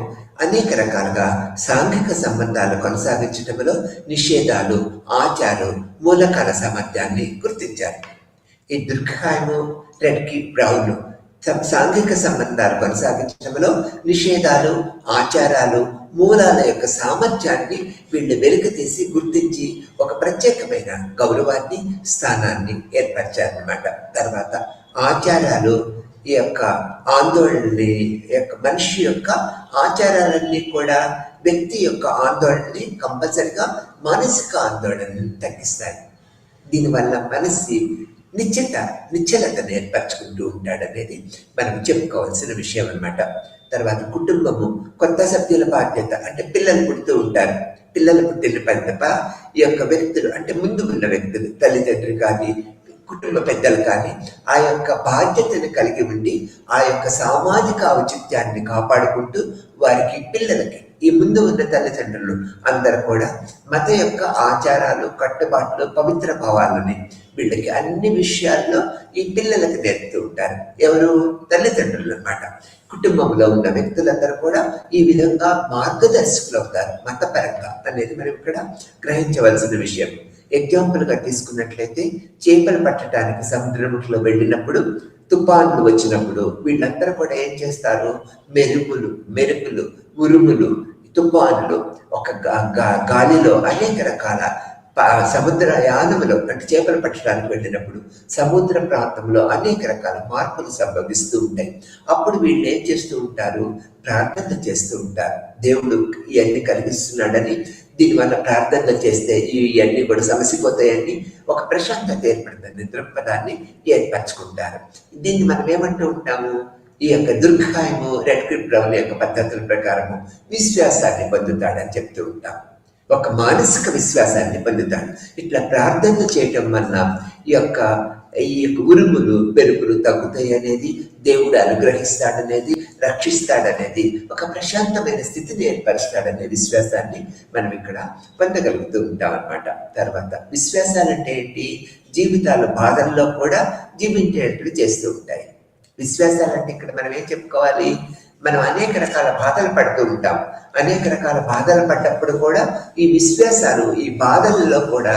S1: అనేక రకాలుగా సాంఘిక సంబంధాలు కొనసాగించడంలో నిషేధాలు, ఆచారాలు, మూలకాల సామర్థ్యాన్ని గుర్తించారు. ఈ దుర్ఖాయము, రెడ్ క్రీప్ బ్రౌన్ సాంఘిక సంబంధాలు కొనసాగించడంలో నిషేధాలు, ఆచారాలు, మూలాల యొక్క సామర్థ్యాన్ని వీళ్ళు వెలికి తీసి గుర్తించి ఒక ప్రత్యేకమైన గౌరవాన్ని, స్థానాన్ని ఏర్పరిచారన్నమాట. తర్వాత ఆచారాలు ఈ యొక్క ఆందోళనని, మనిషి యొక్క ఆచారాలన్నీ కూడా వ్యక్తి యొక్క ఆందోళనని కంపల్సరిగా మానసిక ఆందోళనని తగ్గిస్తాయి. దీనివల్ల మనసి నిశ్చలతను ఏర్పరచుకుంటూ ఉంటాడనేది మనం చెప్పుకోవాల్సిన విషయం అన్నమాట. తర్వాత కుటుంబము, కొత్త సభ్యుల బాధ్యత, అంటే పిల్లలు పుడుతూ ఉంటారు. పిల్లలు పుట్టిన పెద్ద ఈ యొక్క వ్యక్తులు, అంటే ముందు ఉన్న వ్యక్తులు, తల్లిదండ్రులు కానీ కుటుంబ పెద్దలు కానీ ఆ యొక్క బాధ్యతను కలిగి ఉండి ఆ యొక్క సామాజిక ఔచిత్యాన్ని కాపాడుకుంటూ వారికి, పిల్లలకి, ఈ ముందు ఉన్న తల్లిదండ్రులు అందరూ కూడా మత యొక్క ఆచారాలు, కట్టుబాట్లు, పవిత్ర భావాలని వీళ్ళకి అన్ని విషయాల్లో ఈ పిల్లలకి నేర్పుతూ ఉంటారు. ఎవరు? తల్లిదండ్రులు అన్నమాట. కుటుంబంలో ఉన్న వ్యక్తులందరూ కూడా ఈ విధంగా మార్గదర్శకులు అవుతారు మతపరంగా అనేది మనం ఇక్కడ గ్రహించవలసిన విషయం. ఎగ్జాంపుల్గా తీసుకున్నట్లయితే చేపలు పట్టడానికి సముద్రంలో వెళ్ళినప్పుడు, తుఫాన్లు వచ్చినప్పుడు వీళ్ళందరూ కూడా ఏం చేస్తారు? మెరుపులు, ఉరుములు, తుఫాన్లు, ఒక గాలిలో అనేక రకాల సముద్ర యానములో, అంటే చేపలు పట్టడానికి వెళ్ళినప్పుడు సముద్ర ప్రాంతంలో అనేక రకాల మార్పులు సంభవిస్తూ ఉంటాయి. అప్పుడు వీళ్ళు ఏం చేస్తూ ఉంటారు? ప్రార్థన చేస్తూ ఉంటారు. దేవుడు ఇవన్నీ కలిగిస్తున్నాడని, దీనివల్ల ప్రార్థనలు చేస్తే ఇవన్నీ కూడా సమసిపోతాయని ఒక ప్రశాంతత ఏర్పడుతుంది, దృక్పథాన్ని ఏర్పరచుకుంటారు. దీన్ని మనం ఏమంటూ ఉంటాము? ఈ యొక్క దుర్ఖాయము, రెడ్ క్రీప్ బ్రౌన్ యొక్క పద్ధతుల ప్రకారము విశ్వాసాన్ని పొందుతాడని చెప్తూ ఉంటాం. ఒక మానసిక విశ్వాసాన్ని పొందుతాడు. ఇట్లా ప్రార్థన చేయటం వల్ల ఈ యొక్క ఉరుములు, మెరుపులు తగ్గుతాయి అనేది, దేవుడు అనుగ్రహిస్తాడనేది, రక్షిస్తాడనేది, ఒక ప్రశాంతమైన స్థితిని ఏర్పరుస్తాడనే విశ్వాసాన్ని మనం ఇక్కడ పొందగలుగుతూ ఉంటాం అన్నమాట. తర్వాత విశ్వాసాలంటే ఏంటి? జీవితాలు బాధల్లో కూడా జీవించేట్లు చేస్తూ ఉంటాయి. విశ్వాసాలంటే ఇక్కడ మనం ఏం చెప్పుకోవాలి? మనం అనేక రకాల బాధలు పడుతూ ఉంటాం. అనేక రకాల బాధలు పడ్డప్పుడు కూడా ఈ విశ్వాసాలు, ఈ బాధల్లో కూడా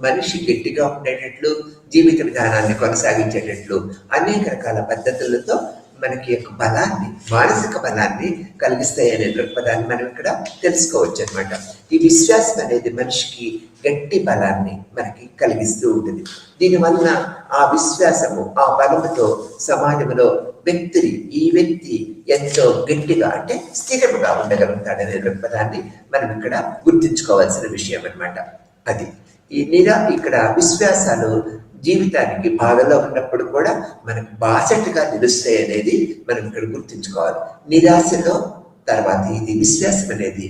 S1: మనిషి గట్టిగా ఉండేటట్లు, జీవిత విధానాన్ని కొనసాగించేటట్లు అనేక రకాల పద్ధతులతో మనకి యొక్క బలాన్ని, మానసిక బలాన్ని కలిగిస్తాయి అనే దృక్పథాన్ని మనం ఇక్కడ తెలుసుకోవచ్చు అనమాట. ఈ విశ్వాసం అనేది మనిషికి గట్టి బలాన్ని మనకి కలిగిస్తూ ఉంటుంది. దీనివల్ల ఆ విశ్వాసము, ఆ బలముతో సమాజంలో ఈ వ్యక్తి ఎంతో గట్టిగా అంటే స్థిరముగా ఉండగలుగుతాడనే దృక్పథాన్ని మనం ఇక్కడ గుర్తించుకోవాల్సిన విషయం అనమాట. అది ఇక్కడ విశ్వాసాలు జీవితానికి బాధలో ఉన్నప్పుడు కూడా మనకు బాసటగా నిలుస్తాయి అనేది మనం ఇక్కడ గుర్తుంచుకోవాలి. నిరాశలో తర్వాత ఇది విశ్వాసం అనేది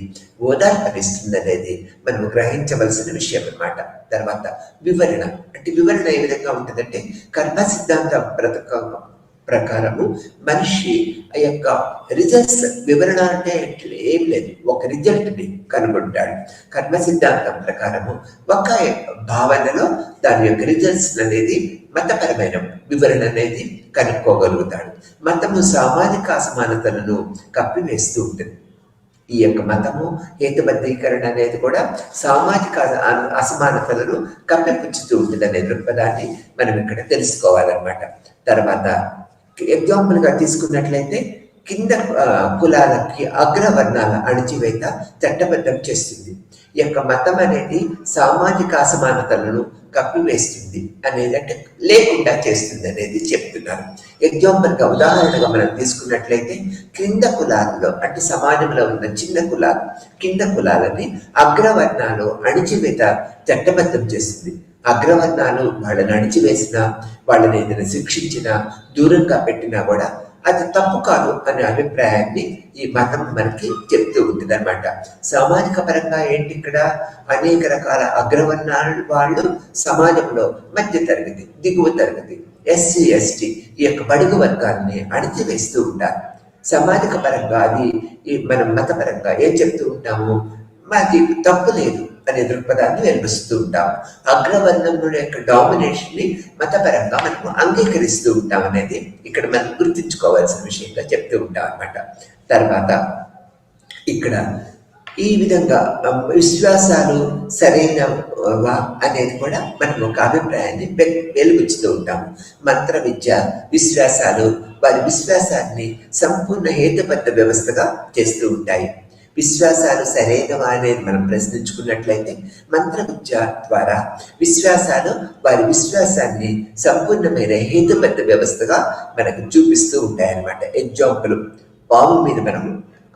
S1: ఓదార్పనిస్తుంది అనేది మనం గ్రహించవలసిన విషయం అనమాట. తర్వాత వివరణ ఏ విధంగా ఉంటుందంటే, కర్మ సిద్ధాంతం ప్రకారము మనిషి ఆ యొక్క రిజల్ట్స్, వివరణ అంటే ఏం లేదు, ఒక రిజల్ట్ని కనుగొంటాడు. కర్మ సిద్ధాంతం ప్రకారము ఒక భావనలో దాని యొక్క రిజల్ట్స్ అనేది మతపరమైన వివరణ అనేది కనుక్కోగలుగుతాడు. మతము సామాజిక అసమానతలను కప్పివేస్తూ ఉంటుంది. ఈ యొక్క మతము హేతుబద్ధీకరణ అనేది కూడా సామాజిక అసమానతలను కప్పిపుచ్చుతూ ఉంటుంది అనే దృక్పథాన్ని మనం ఇక్కడ తెలుసుకోవాలన్నమాట. తర్వాత ఎగ్జాంపుల్ గా తీసుకున్నట్లయితే, కింద కులాలకి అగ్రవర్ణాల అణచివేత చట్టబద్ధం చేస్తుంది. ఈ యొక్క మతం అనేది సామాజిక అసమానతలను కప్పివేస్తుంది అనేది, అంటే లేకుండా చేస్తుంది అనేది చెప్తున్నారు. ఎగ్జాంపుల్ గా, ఉదాహరణగా మనం తీసుకున్నట్లయితే, క్రింద కులాలలో అంటే సమాజంలో ఉన్న కింద కులాలని అగ్రవర్ణాలు అణచివేత చట్టబద్ధం చేస్తుంది. అగ్రవర్ణాలు వాళ్ళని అణిచివేసినా, వాళ్ళని ఏదైనా శిక్షించినా, దూరంగా పెట్టినా కూడా అది తప్పు కాదు అనే అభిప్రాయాన్ని ఈ మతం మనకి చెప్తూ ఉంటుంది అనమాట. సామాజిక పరంగా ఏంటి, ఇక్కడ అనేక రకాల అగ్రవర్ణాల వాళ్ళు సమాజంలో మధ్య తరగతి, దిగువ తరగతి, ఎస్సీ ఎస్టీ ఈ యొక్క బడుగు వర్గాన్ని అణిచివేస్తూ ఉంటారు. సామాజిక పరంగా అది మనం మతపరంగా ఏం చెప్తూ ఉంటాము, మాది తప్పు లేదు అనే దృక్పథాన్ని వెలిపిస్తూ ఉంటాం. అగ్రవర్ణంలో యొక్క డామినేషన్ ని మతపరంగా మనము అంగీకరిస్తూ ఉంటాం అనేది ఇక్కడ మనం గుర్తుంచుకోవాల్సిన విషయంగా చెప్తూ ఉంటాం అన్నమాట. తర్వాత ఇక్కడ ఈ విధంగా విశ్వాసాలు సరైనవా అనేది కూడా మనం ఒక అభిప్రాయాన్ని వెలుగుచ్చుతూ ఉంటాము. మంత్ర విద్య విశ్వాసాలు వారి విశ్వాసాన్ని సంపూర్ణ హేతుబద్ధ వ్యవస్థగా చేస్తూ ఉంటాయి. విశ్వాసాలు సరైనవా అనేది మనం ప్రశ్నించుకున్నట్లయితే, మంత్ర విద్య ద్వారా విశ్వాసాలు వారి విశ్వాసాన్ని సంపూర్ణమైన హేతుబద్ధ వ్యవస్థగా మనకు చూపిస్తూ ఉంటాయన్నమాట. ఎగ్జాంపుల్, పాము మీద మనం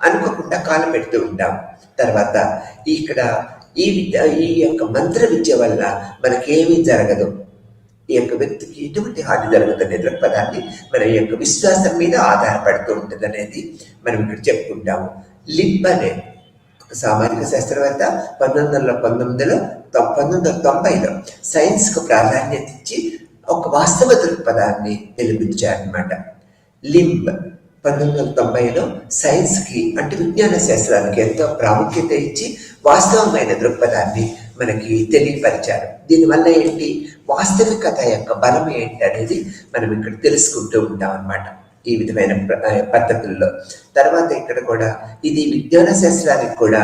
S1: అనుకోకుండా కాలు పెడుతూ ఉంటాం. తర్వాత ఇక్కడ ఈ యొక్క మంత్ర విద్య వల్ల మనకేమీ జరగదు, ఈ యొక్క వ్యక్తికి ఎటువంటి హాని జరుగుతుంది అనే దృక్పథాన్ని మన యొక్క విశ్వాసం మీద ఆధారపడుతూ ఉంటుంది అనేది మనం ఇక్కడ చెప్పుకుంటాము. లిబ్ అనే సామాజిక శాస్త్రవేత్త 1990లో సైన్స్కు ప్రాధాన్యత ఇచ్చి ఒక వాస్తవ దృక్పథాన్ని నిరూపించారనమాట. లింబ్ 1990లో సైన్స్కి అంటే విజ్ఞాన శాస్త్రానికి ఎంతో ప్రాముఖ్యత ఇచ్చి వాస్తవమైన దృక్పథాన్ని మనకి తెలియపరిచారు. దీనివల్ల ఏంటి, వాస్తవికత యొక్క బలం ఏంటి అనేది మనం ఇక్కడ తెలుసుకుంటూ ఉంటాం అన్నమాట ఈ విధమైన పద్ధతుల్లో. తర్వాత ఇక్కడ కూడా ఇది విజ్ఞాన శాస్త్రానికి కూడా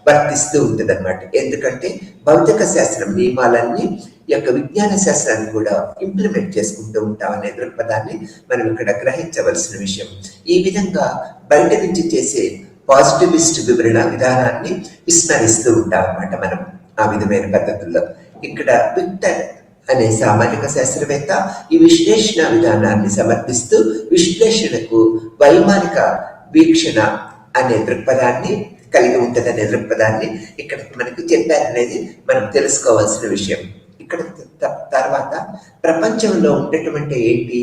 S1: వర్తిస్తూ ఉంటుంది అన్నమాట. ఎందుకంటే భౌతిక శాస్త్రం నియమాలన్నీ ఈ యొక్క విజ్ఞాన శాస్త్రాన్ని కూడా ఇంప్లిమెంట్ చేసుకుంటూ ఉంటాం అనే దృక్పథాన్ని మనం ఇక్కడ గ్రహించవలసిన విషయం. ఈ విధంగా బయట నుంచి చేసే పాజిటివిస్ట్ వివరణ విధానాన్ని విస్మరిస్తూ ఉంటాం అన్నమాట మనం ఆ విధమైన పద్ధతుల్లో. ఇక్కడ విక్టర్ అనే సామాజిక శాస్త్రవేత్త ఈ విశ్లేషణ విధానాన్ని సమర్థిస్తూ విశ్లేషణకు వైమానిక వీక్షణ అనే దృక్పథాన్ని కలిగి ఉంటుందనే దృక్పథాన్ని ఇక్కడ మనకు చెప్పారనేది మనం తెలుసుకోవాల్సిన విషయం. ఇక్కడ తర్వాత ప్రపంచంలో ఉండేటువంటి ఏంటి,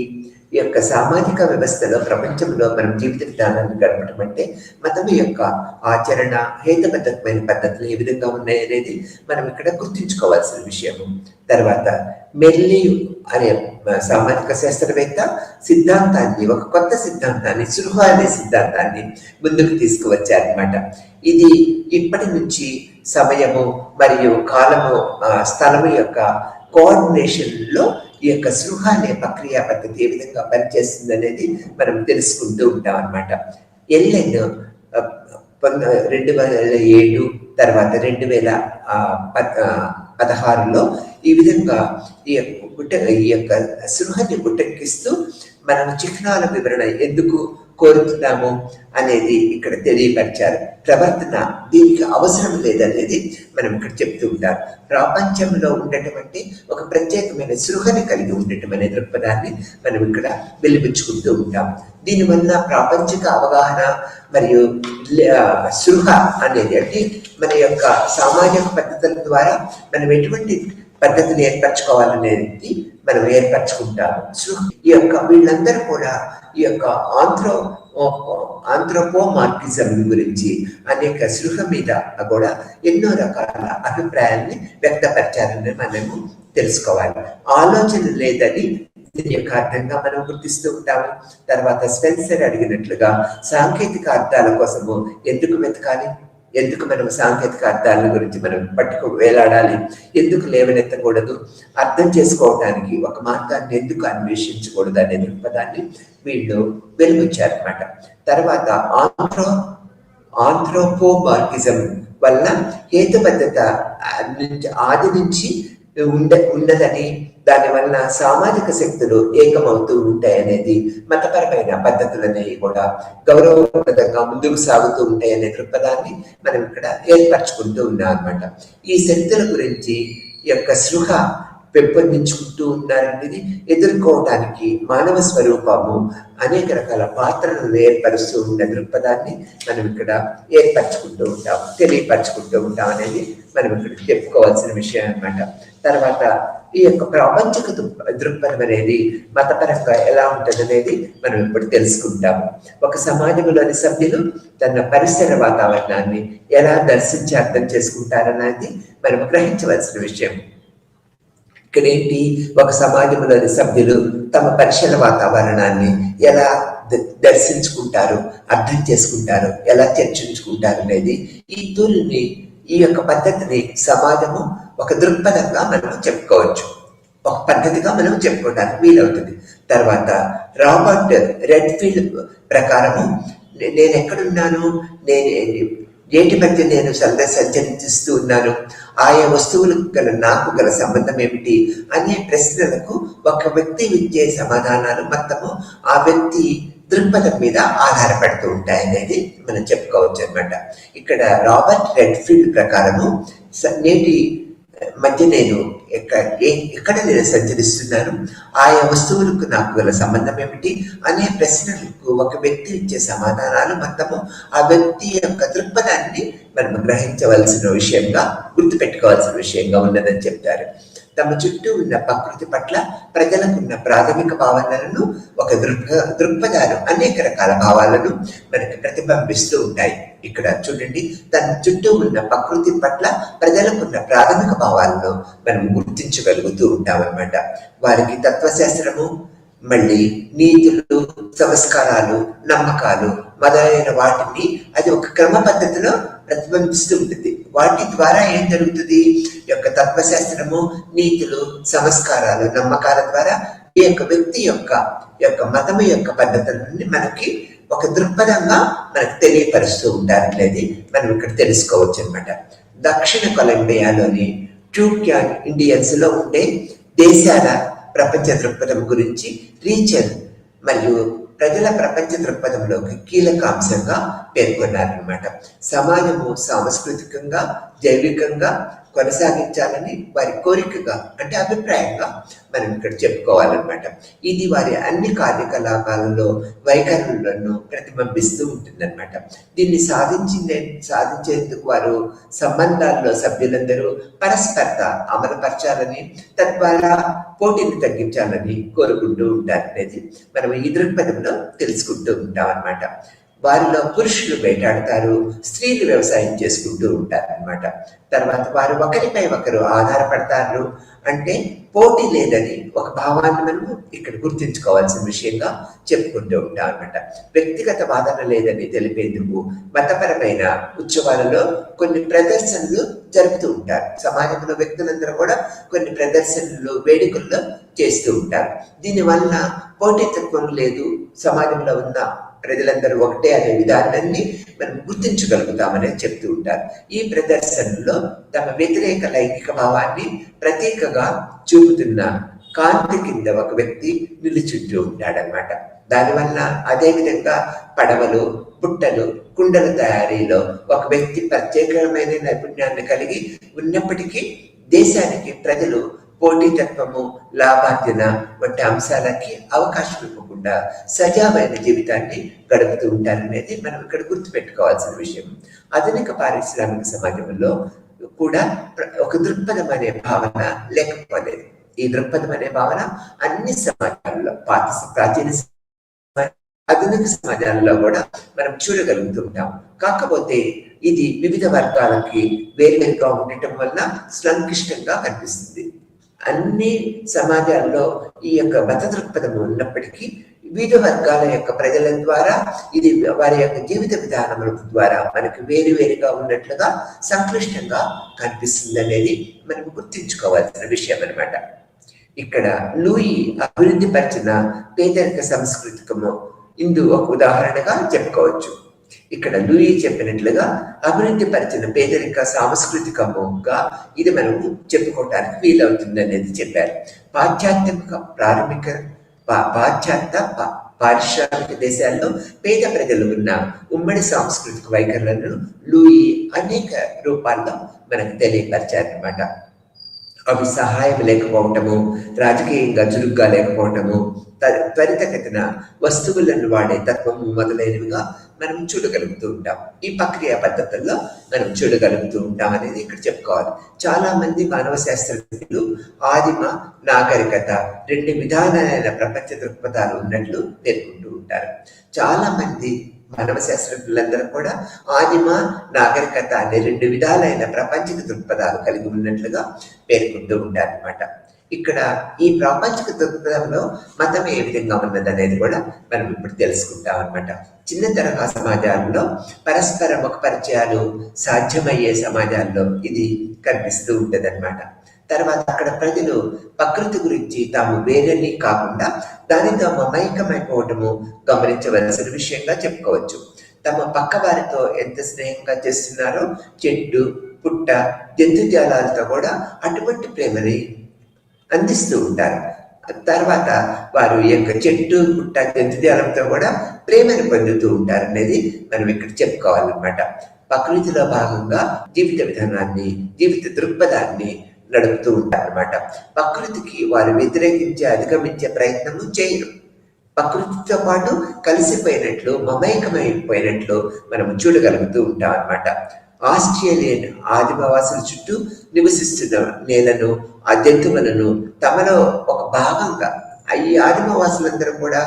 S1: ఈ యొక్క సామాజిక వ్యవస్థలో ప్రపంచంలో మనం జీవిత విధానాన్ని గడపడం అంటే మతం యొక్క ఆచరణ హేతుబద్ధమైన పద్ధతులు ఏ విధంగా ఉన్నాయి అనేది మనం ఇక్కడ గుర్తుంచుకోవాల్సిన విషయము. తర్వాత మెర్లీ అనే సామాజిక శాస్త్రవేత్త సిద్ధాంతాన్ని, ఒక కొత్త సిద్ధాంతాన్ని, సులుహ అనే సిద్ధాంతాన్ని ముందుకు తీసుకువచ్చారనమాట. ఇది ఇప్పటి నుంచి సమయము మరియు కాలము స్థలము యొక్క కోఆర్డినేషన్ లో ఈ యొక్క సృహ అనే ప్రక్రియా పద్ధతి ఏ విధంగా పనిచేస్తుంది అనేది మనం తెలుసుకుంటూ ఉంటాం అన్నమాట. ఎల్ఎన్ 2007 తర్వాత 2016లో ఈ విధంగా ఈ యొక్క సృహని పుట్టెక్కిస్తూ మనం చిహ్నాల వివరణ ఎందుకు కోరుతున్నాము అనేది ఇక్కడ తెలియపరిచారు. ప్రవర్తన దీనికి అవసరం లేదనేది మనం ఇక్కడ చెప్తూ ఉంటారు. ప్రపంచంలో ఉండటమంటే ఒక ప్రత్యేకమైన సృహని కలిగి ఉండటం అనే దృక్పథాన్ని మనం ఇక్కడ వెలిపించుకుంటూ ఉంటాం. దీనివల్ల ప్రాపంచిక అవగాహన మరియు సృహ అనేది అంటే మన యొక్క సామాజిక పద్ధతుల ద్వారా మనం ఎటువంటి పద్ధతిని ఏర్పరచుకోవాలనేది మనం ఏర్పరచుకుంటాము. ఈ యొక్క వీళ్ళందరూ కూడా ఈ యొక్క ఆంథ్రోపోమార్ఫిజం గురించి అనేక సృహ మీద కూడా ఎన్నో రకాల అభిప్రాయాల్ని వ్యక్తపరిచారని మనము తెలుసుకోవాలి. ఆలోచన లేదని దీని యొక్క అర్థంగా మనం గుర్తిస్తూ ఉంటాము. తర్వాత స్పెన్సర్ అడిగినట్లుగా సాంకేతిక అర్థాల కోసము ఎందుకు వెతకాలి, ఎందుకు మనం సాంకేతిక అర్థాల గురించి మనం వేలాడాలి, ఎందుకు లేవనెత్తకూడదు, అర్థం చేసుకోవడానికి ఒక మార్గాన్ని ఎందుకు అన్వేషించకూడదు అనే దృక్పథాన్ని వీళ్ళు వెలువచ్చారనమాట. తర్వాత ఆంథ్రోపోమార్ఫిజం వల్ల హేతుబద్ధత ఆది నుంచి ఉన్నదని, దానివల్ల సామాజిక శక్తులు ఏకమవుతూ ఉంటాయనేది, మతపరమైన పద్ధతులనేవి కూడా గౌరవప్రదంగా ముందుకు సాగుతూ ఉంటాయనే దృక్పథాన్ని మనం ఇక్కడ ఏర్పరచుకుంటూ ఉన్నాం అనమాట. ఈ శక్తుల గురించి యొక్క సృహ పెంపొందించుకుంటూ ఉన్నారనేది ఎదుర్కోవడానికి మానవ స్వరూపము అనేక రకాల పాత్రలను ఏర్పరుస్తూ ఉన్న దృక్పథాన్ని మనం ఇక్కడ ఏర్పరచుకుంటూ ఉంటాం, తెలియపరచుకుంటూ ఉంటాం అనేది మనం ఇక్కడ చెప్పుకోవాల్సిన విషయం అనమాట. తర్వాత ఈ యొక్క ప్రాపంచిక దృక్పథం అనేది మతపరంగా ఎలా ఉంటుంది అనేది మనం ఇప్పుడు తెలుసుకుంటాము. ఒక సమాజంలోని సభ్యులు తన పరిసర వాతావరణాన్ని ఎలా దర్శించి అర్థం చేసుకుంటారనేది మనం గ్రహించవలసిన విషయం. ఇక్కడేంటి, ఒక సమాజంలోని సభ్యులు తమ పరిసర వాతావరణాన్ని ఎలా దర్శించుకుంటారు, అర్థం చేసుకుంటారు, ఎలా చర్చించుకుంటారు అనేది ఈ తూలిని, ఈ యొక్క పద్ధతిని సమాజము ఒక దృక్పథంగా మనం చెప్పుకోవచ్చు, ఒక పద్ధతిగా మనం చెప్పుకోవడానికి వీలవుతుంది. తర్వాత రాబర్ట్ రెడ్ఫీల్డ్ ప్రకారము నేను ఎక్కడున్నాను, ఏటి మధ్య నేను సంచరిస్తూ ఉన్నాను, ఆయా వస్తువులకు నాకు గల సంబంధం ఏమిటి అనే ప్రశ్నలకు ఒక వ్యక్తి ఇచ్చే సమాధానాలు మొత్తము ఆ వ్యక్తి దృక్పథం మీద ఆధారపడుతూ ఉంటాయి అనేది మనం చెప్పుకోవచ్చు అనమాట. ఇక్కడ రాబర్ట్ రెడ్ఫీల్డ్ ప్రకారము నేటి మధ్య నేను ఎక్కడ నేను సంచరిస్తున్నాను, ఆయా వస్తువులకు నాకు గల సంబంధం ఏమిటి అనే ప్రశ్నలకు ఒక వ్యక్తి ఇచ్చే సమాధానాలు మొత్తము ఆ వ్యక్తి యొక్క దృక్పథాన్ని మనం గ్రహించవలసిన విషయంగా, గుర్తుపెట్టుకోవాల్సిన విషయంగా ఉన్నదని చెప్తారు. తమ చుట్టూ ఉన్న ప్రకృతి పట్ల ప్రజలకున్న ప్రాథమిక భావనలను, ఒక దృక్పథాలు అనేక రకాల భావాలను మనకి ప్రతిబింబిస్తూ ఉంటాయి. ఇక్కడ చూడండి, తన చుట్టూ ఉన్న ప్రకృతి పట్ల ప్రజలకున్న ప్రాథమిక భావాలను మనం గుర్తించగలుగుతూ ఉంటాం అన్నమాట. వారికి తత్వశాస్త్రము, మళ్ళీ నీతులు, సంస్కారాలు, నమ్మకాలు మొదలైన వాటిని అది ఒక క్రమ పద్ధతిలో ప్రతిబింబిస్తూ ఉంటుంది. వాటి ద్వారా ఏం జరుగుతుంది, యొక్క తత్వశాస్త్రము, నీతులు, సంస్కారాలు, నమ్మకాల ద్వారా ఈ యొక్క వ్యక్తి యొక్క మతము యొక్క పద్ధతులని మనకి ఒక దృక్పథంగా మనకు తెలియపరుస్తూ ఉంటారనేది మనం ఇక్కడ తెలుసుకోవచ్చు అనమాట. దక్షిణ కొలంబియాలోని ట్యూక్యాన్ ఇండియన్స్ లో ఉండే దేశాల ప్రపంచ దృక్పథం గురించి రీచర్ మరియు ప్రజల ప్రపంచ దృక్పథంలోకి కీలక అంశంగా పేర్కొన్నారనమాట. సమాజము సాంస్కృతికంగా, జైవికంగా కొనసాగించాలని వారి కోరికగా, అంటే అభిప్రాయంగా మనం ఇక్కడ చెప్పుకోవాలన్నమాట. ఇది వారి అన్ని కార్యకలాపాలలో వైఖరులను ప్రతిబింబిస్తూ ఉంటుందన్నమాట. దీన్ని సాధించేందుకు వారు సంబంధాల్లో సభ్యులందరూ పరస్పరత అమలుపరచాలని, తద్వారా పోటీని తగ్గించాలని కోరుకుంటూ ఉంటారు అనేది మనం ఈ దృక్పథంలో తెలుసుకుంటూ ఉంటాం అన్నమాట. వారిలో పురుషులు వేటాడతారు, స్త్రీలు వ్యవసాయం చేసుకుంటూ ఉంటారు అనమాట. తర్వాత వారు ఒకరిపై ఒకరు ఆధారపడతారు, అంటే పోటీ లేదని ఒక భావాన్ని మనము ఇక్కడ గుర్తించుకోవాల్సిన విషయంగా చెప్పుకుంటూ ఉంటాం అనమాట. వ్యక్తిగత వాదన లేదని తెలిపేందుకు మతపరమైన ఉత్సవాలలో కొన్ని ప్రదర్శనలు జరుపుతూ ఉంటారు. సమాజంలో వ్యక్తులందరూ కూడా కొన్ని ప్రదర్శనలు, వేడుకల్లో చేస్తూ ఉంటారు. దీనివల్ల పోటీతత్వం లేదు, సమాజంలో ఉన్న ప్రజలందరూ ఒకటే అనే విధానాన్ని మనం గుర్తించగలుగుతామని చెప్తూ ఉంటారు. ఈ ప్రదర్శనలో తమ వ్యతిరేక లైంగిక భావాన్ని ప్రతీకగా చూపుతున్న కాంతి కింద ఒక వ్యక్తి నిలుచుంటూ ఉంటాడనమాట. దానివల్ల అదేవిధంగా పడవలు, పుట్టలు, కుండల తయారీలో ఒక వ్యక్తి ప్రత్యేకమైన నైపుణ్యాన్ని కలిగి ఉన్నప్పటికీ దేశానికి ప్రజలు పోటీతత్వము, లాభార్జన వంటి అంశాలకి అవకాశం ఇవ్వకుండా సజావైన జీవితాన్ని గడుపుతూ ఉంటారనేది మనం ఇక్కడ గుర్తుపెట్టుకోవాల్సిన విషయం. ఆధునిక పారిశ్రామిక సమాజంలో కూడా ఒక దృక్పథం అనే భావన లేకపోలేదు. ఈ దృక్పథం అనే భావన అన్ని సమాజాల్లో, ప్రాచీన ఆధునిక సమాజాల్లో కూడా మనం చూడగలుగుతూ ఉంటాం. కాకపోతే ఇది వివిధ వర్గాలకి వేరువేరుగా ఉండటం వల్ల సంక్లిష్టంగా కనిపిస్తుంది. అన్ని సమాజాల్లో ఈ యొక్క మత దృక్పథం ఉన్నప్పటికీ వివిధ వర్గాల యొక్క ప్రజల ద్వారా ఇది వారి యొక్క జీవిత విధానముల ద్వారా మనకు వేరువేరుగా ఉన్నట్లుగా సంక్లిష్టంగా కనిపిస్తుంది అనేది మనం గుర్తించుకోవాల్సిన విషయం అనమాట. ఇక్కడ లూయి అభివృద్ధి పరిచిన పేదరిక సంస్కృతికము ఇందు ఒక ఉదాహరణగా చెప్పుకోవచ్చు. ఇక్కడ లూయి చెప్పినట్లుగా అభివృద్ధి పరిచిన పేదరిక సాంస్కృతికముగా ఇది మనం చెప్పుకోవటానికి వీలవుతుంది అనేది చెప్పారు. పాశ్చాత్య పారిశ్రామిక దేశాల్లో పేద ప్రజలు ఉన్న ఉమ్మడి సాంస్కృతిక వైఖరులను లూయి అనేక రూపాల్లో మనకు తెలియపరిచారనమాట. అవి సహాయం లేకపోవటము, రాజకీయంగా చురుగ్గా లేకపోవటము, త్వరితగతిన వస్తువులను వాడే తత్వము మొదలైనవిగా మనం చూడగలుగుతూ ఉంటాం. ఈ ప్రక్రియ పద్ధతుల్లో మనం చూడగలుగుతూ ఉంటాం అనేది ఇక్కడ చెప్పుకోవాలి. చాలా మంది మానవ శాస్త్రజ్ఞులు ఆదిమ నాగరికత రెండు విధానాలైన ప్రపంచ దృక్పథాలు ఉన్నట్లు పేర్కొంటూ ఉంటారు. చాలా మంది మానవ శాస్త్రజ్ఞులందరూ కూడా ఆదిమ నాగరికత అనే రెండు విధాలైన ప్రపంచిక దృక్పథాలు కలిగి ఉన్నట్లుగా పేర్కొంటూ ఉంటారు అనమాట. ఇక్కడ ఈ ప్రాపంచిక దృక్పథంలో మతం ఏ విధంగా ఉన్నది అనేది కూడా మనం ఇప్పుడు తెలుసుకుంటాం అనమాట. చిన్న తరహా సమాజాల్లో పరస్పర ముఖ పరిచయాలు సాధ్యమయ్యే సమాజాల్లో ఇది కనిపిస్తూ ఉంటుంది అనమాట. తర్వాత అక్కడ ప్రజలు ప్రకృతి గురించి తాము వేరేని కాకుండా దానితో మమైకమైపోవటము గమనించవలసిన విషయంగా చెప్పుకోవచ్చు. తమ పక్క వారితో ఎంత స్నేహంగా చేస్తున్నారో చెట్టు, పుట్ట, జంతుజాలాలతో కూడా అటువంటి ప్రేమని అందిస్తూ ఉంటారు. తర్వాత వారు ఈ యొక్క చెట్టు, పుట్ట, జంతుజాలంతో కూడా ప్రేమను పొందుతూ ఉంటారు అనేది మనం ఇక్కడ చెప్పుకోవాలన్నమాట. ప్రకృతిలో భాగంగా జీవిత విధానాన్ని, జీవిత దృక్పథాన్ని నడుపుతూ ఉంటారన్నమాట. ప్రకృతికి వారు వ్యతిరేకించే, అధిగమించే ప్రయత్నము చేయరు. ప్రకృతితో పాటు కలిసిపోయినట్లు, మమైకమైపోయినట్లు మనం చూడగలుగుతూ ఉంటాం అన్నమాట. ఆస్ట్రేలియన్ ఆదివాసుల చుట్టూ నివసిస్తున్న నేలను, ఆ జంతువులను తమలో ఒక భాగంగా ఈ ఆదివాసులందరూ కూడా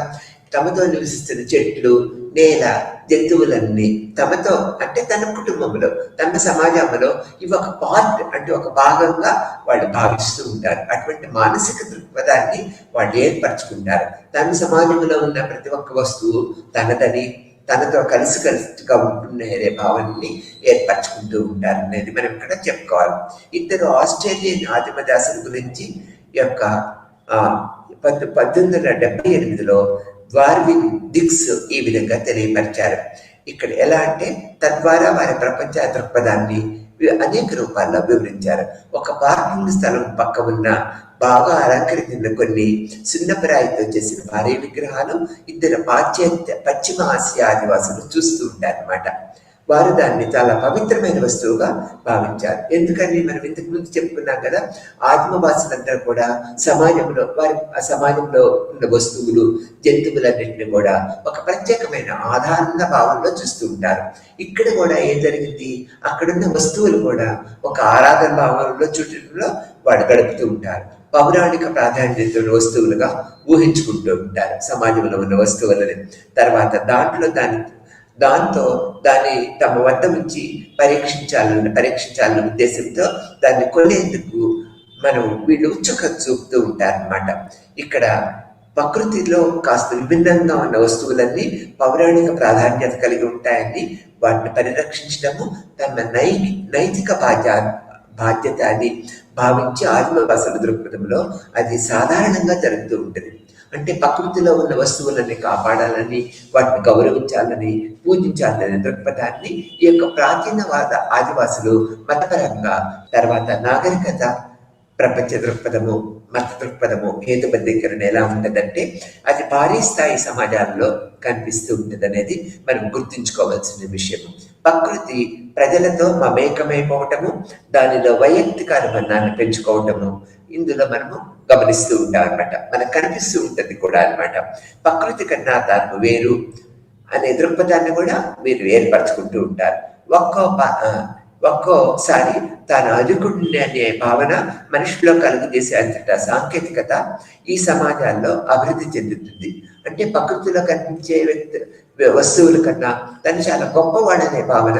S1: తమతో నివసిస్తున్న చెట్లు, నేల, జంతువులన్నీ తమతో అంటే తన కుటుంబంలో, తన సమాజంలో ఇవి ఒక పార్ట్ అంటే ఒక భాగంగా వాళ్ళు భావిస్తూ ఉంటారు. అటువంటి మానసిక దృక్పథాన్ని వాళ్ళు ఏర్పరచుకుంటారు. తన సమాజంలో ఉన్న ప్రతి ఒక్క వస్తువు తనదని, తనతో కలిసిగా ఉంటున్నారే భావాన్ని ఏర్పరచుకుంటూ ఉంటారు అనేది మనం ఇక్కడ చెప్పుకోవాలి. ఇద్దరు ఆస్ట్రేలియన్ ఆదిమదాసుల గురించి యొక్క 1878లో వార్విన్ డిక్స్ ఈ విధంగా తెలియపరిచారు. ఇక్కడ ఎలా అంటే తద్వారా వారి ప్రపంచ దృక్పథాన్ని అనేక రూపాల్లో వివరించారు. ఒక పార్కింగ్ స్థలం పక్క ఉన్న బాగా అలంకరించిన కొన్ని సున్నపరాయితో చేసిన భారీ విగ్రహాలు ఇద్దరు పశ్చిమ ఆసియా ఆదివాసులు చూస్తూ ఉంటారన్నమాట. వారు దాన్ని చాలా పవిత్రమైన వస్తువుగా భావించారు. ఎందుకని మనం ఇంతకు ముందు చెప్పుకున్నాం కదా, ఆదిమవాసులందరూ కూడా సమాజంలో ఉన్న వస్తువులు, జంతువులన్నింటినీ కూడా ఒక ప్రత్యేకమైన ఆధారంగా భావంలో చూస్తూ ఉంటారు. ఇక్కడ కూడా ఏం జరిగింది, అక్కడున్న వస్తువులు కూడా ఒక ఆరాధన భావంలో చూడటంలో వాడు గడుపుతూ ఉంటారు. పౌరాణిక ప్రాధాన్యత ఉన్న వస్తువులుగా ఊహించుకుంటూ ఉంటారు సమాజంలో ఉన్న వస్తువులని. తర్వాత దాంతో దాన్ని తమ వద్ద ఉంచి పరీక్షించాలన్న ఉద్దేశంతో దాన్ని కొనేందుకు వీళ్ళు ఉత్సుకత చూపుతూ ఉంటారన్నమాట. ఇక్కడ ప్రకృతిలో కాస్త విభిన్నంగా ఉన్న వస్తువులన్నీ పౌరాణిక ప్రాధాన్యత కలిగి ఉంటాయని వాటిని పరిరక్షించడము తమ నైతిక బాధ్యత అని భావించి ఆదిమవాసుల దృక్పథంలో అది సాధారణంగా జరుగుతూ ఉంటుంది. అంటే ప్రకృతిలో ఉన్న వస్తువులని కాపాడాలని, వాటిని గౌరవించాలని, పూజించాలనే దృక్పథాన్ని ఈ యొక్క ప్రాచీనవాద ఆదివాసులు మతపరంగా, తర్వాత నాగరికత ప్రపంచ దృక్పథము మత దృక్పథము హేతుబద్ధీకరణ ఎలా ఉంటుందంటే అది భారీ స్థాయి సమాజాల్లో కనిపిస్తూ ఉంటుంది అనేది మనం గుర్తుంచుకోవాల్సిన విషయం. ప్రకృతి ప్రజలతో మమేకమైపోవటము, దానిలో వైయక్తిక అనుబంధాన్ని పెంచుకోవటము ఇందులో మనము గమనిస్తూ ఉంటాం అనమాట. మనకు కనిపిస్తూ ఉంటుంది కూడా అనమాట. ప్రకృతి కన్నా తాను వేరు అనే దృక్పథాన్ని కూడా మీరు ఏర్పరచుకుంటూ ఉంటారు. ఒక్కోసారి తాను అధికుడిని అనే భావన మనిషిలో కలుగజేసే అంతటా సాంకేతికత ఈ సమాజాల్లో అభివృద్ధి చెందుతుంది. అంటే ప్రకృతిలో కనిపించే వస్తువుల కన్నా తను చాలా గొప్పవాడనే భావన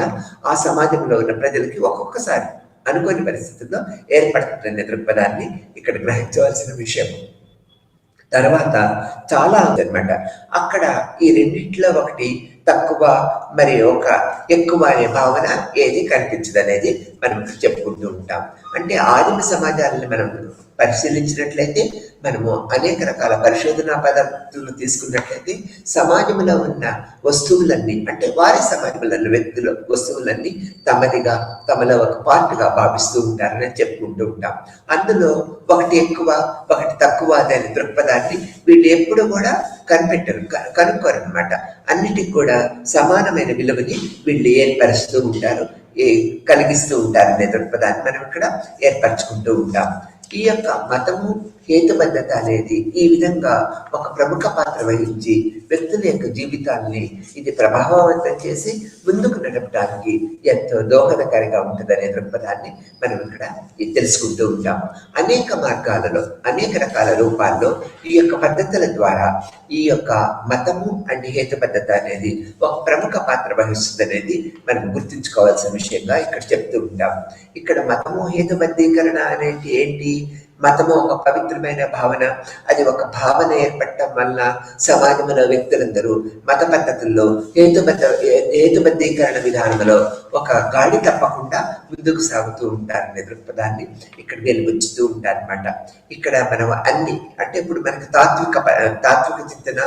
S1: ఆ సమాజంలో ఉన్న ప్రజలకి ఒక్కొక్కసారి అనుకోని పరిస్థితుల్లో ఏర్పడుతుందనే దృక్పథాన్ని ఇక్కడ గ్రహించవలసిన విషయం. తర్వాత చాలా ఉందన్నమాట. అక్కడ ఈ రెండింటిలో ఒకటి తక్కువ మరి ఒక ఎక్కువ అనే భావన ఏది కనిపించదు అనేది మనం చెప్పుకుంటూ ఉంటాం. అంటే ఆదిమ సమాజాలను మనం పరిశీలించినట్లయితే మనము అనేక రకాల పరిశోధనా పద్ధతులను తీసుకున్నట్లయితే సమాజంలో ఉన్న వస్తువులన్నీ అంటే వారి సమాజంలో ఉన్న వ్యక్తుల వస్తువులన్నీ తమదిగా తమలో ఒక పార్ట్గా భావిస్తూ ఉంటారని చెప్పుకుంటూ ఉంటాం. అందులో ఒకటి ఎక్కువ ఒకటి తక్కువ అనే దృక్పథాన్ని వీళ్ళు ఎప్పుడు కూడా కనుక్కోరు అనమాట. అన్నిటికి కూడా సమానమైన విలువని వీళ్ళు ఏర్పరుస్తూ ఉంటారు, కలిగిస్తూ ఉంటారు అనే దృక్పథాన్ని మనం ఇక్కడ ఏర్పరచుకుంటూ ఉంటాం. ఈ యొక్క మతము హేతుబద్ధత అనేది ఈ విధంగా ఒక ప్రముఖ పాత్ర వహించి వ్యక్తుల యొక్క జీవితాన్ని ఇది ప్రభావవంతం చేసి ముందుకు నడపడానికి ఎంతో దోహదకారిగా ఉంటుందనే దృక్పథాన్ని మనం ఇక్కడ తెలుసుకుంటూ ఉంటాం. అనేక మార్గాలలో అనేక రకాల రూపాల్లో ఈ యొక్క పద్ధతుల ద్వారా ఈ యొక్క మతము అండ్ హేతుబద్ధత అనేది ఒక ప్రముఖ పాత్ర వహిస్తుంది అనేది మనం గుర్తుంచుకోవాల్సిన విషయంగా ఇక్కడ చెప్తూ ఉంటాం. ఇక్కడ మతము హేతుబద్ధీకరణ అనేది ఏంటి? మతము ఒక పవిత్రమైన భావన. అది ఒక భావన ఏర్పడటం వల్ల సమాజంలో వ్యక్తులందరూ మత పద్ధతుల్లో హేతుబద్ధీకరణ విధానంలో ఒక గాడి తప్పకుండా ముందుకు సాగుతూ ఉంటారనే దృక్పథాన్ని ఇక్కడ వెలువచ్చుతూ ఉంటారనమాట. ఇక్కడ మనం అన్ని అంటే ఇప్పుడు మనకి తాత్విక చింతన,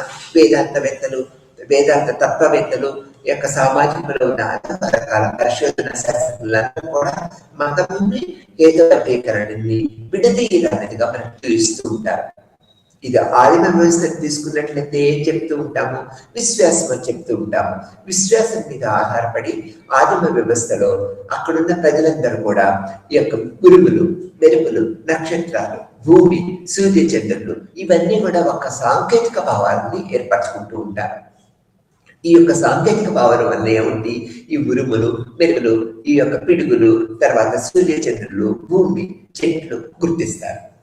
S1: వేదాంత తత్వవేత్తలు యొక్క సామాజికంలో ఉన్న రకాల పరిశోధన శాస్త్రజ్ఞులందరూ కూడా మతముని హేతుబద్ధీకరణని విడదీయడానిదిగా మనం చూపిస్తూ ఉంటారు. ఇది ఆదిమ వ్యవస్థను తీసుకున్నట్లయితే ఏం చెప్తూ ఉంటాము? విశ్వాసం అని చెప్తూ ఉంటాము. విశ్వాసం మీద ఆధారపడి ఆదిమ వ్యవస్థలో అక్కడున్న ప్రజలందరూ కూడా ఈ యొక్క గురువులు, మెరుపులు, నక్షత్రాలు, భూమి, సూర్య చంద్రులు ఇవన్నీ కూడా ఒక సాంకేతిక భావాన్ని ఏర్పరచుకుంటూ ఉంటారు. ఈ యొక్క సాంకేతిక భావన వల్ల ఏముంది? ఈ ఉరుములు, మెరుపులు, ఈ యొక్క పిడుగులు, తర్వాత సూర్యచంద్రులు, భూమి, చెట్లు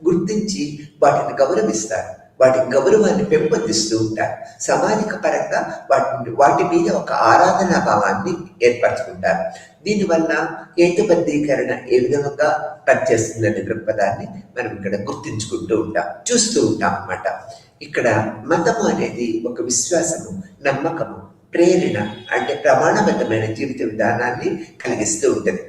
S1: గుర్తించి వాటిని గౌరవిస్తారు. వాటి గౌరవాన్ని పెంపొందిస్తూ ఉంటారు. సామాజిక పరంగా వాటి మీద ఒక ఆరాధనా భావాన్ని ఏర్పరచుకుంటారు. దీనివల్ల హేతుబద్ధీకరణ ఏ విధంగా పనిచేస్తుందనే దృక్పథాన్ని మనం ఇక్కడ గుర్తించుకుంటూ ఉంటాం, చూస్తూ ఉంటాం అన్నమాట. ఇక్కడ మతము అనేది ఒక విశ్వాసము, నమ్మకము, ప్రేరణ అంటే ప్రమాణబద్ధమైన జీవిత విధానాన్ని కలిగిస్తూ ఉంటుంది.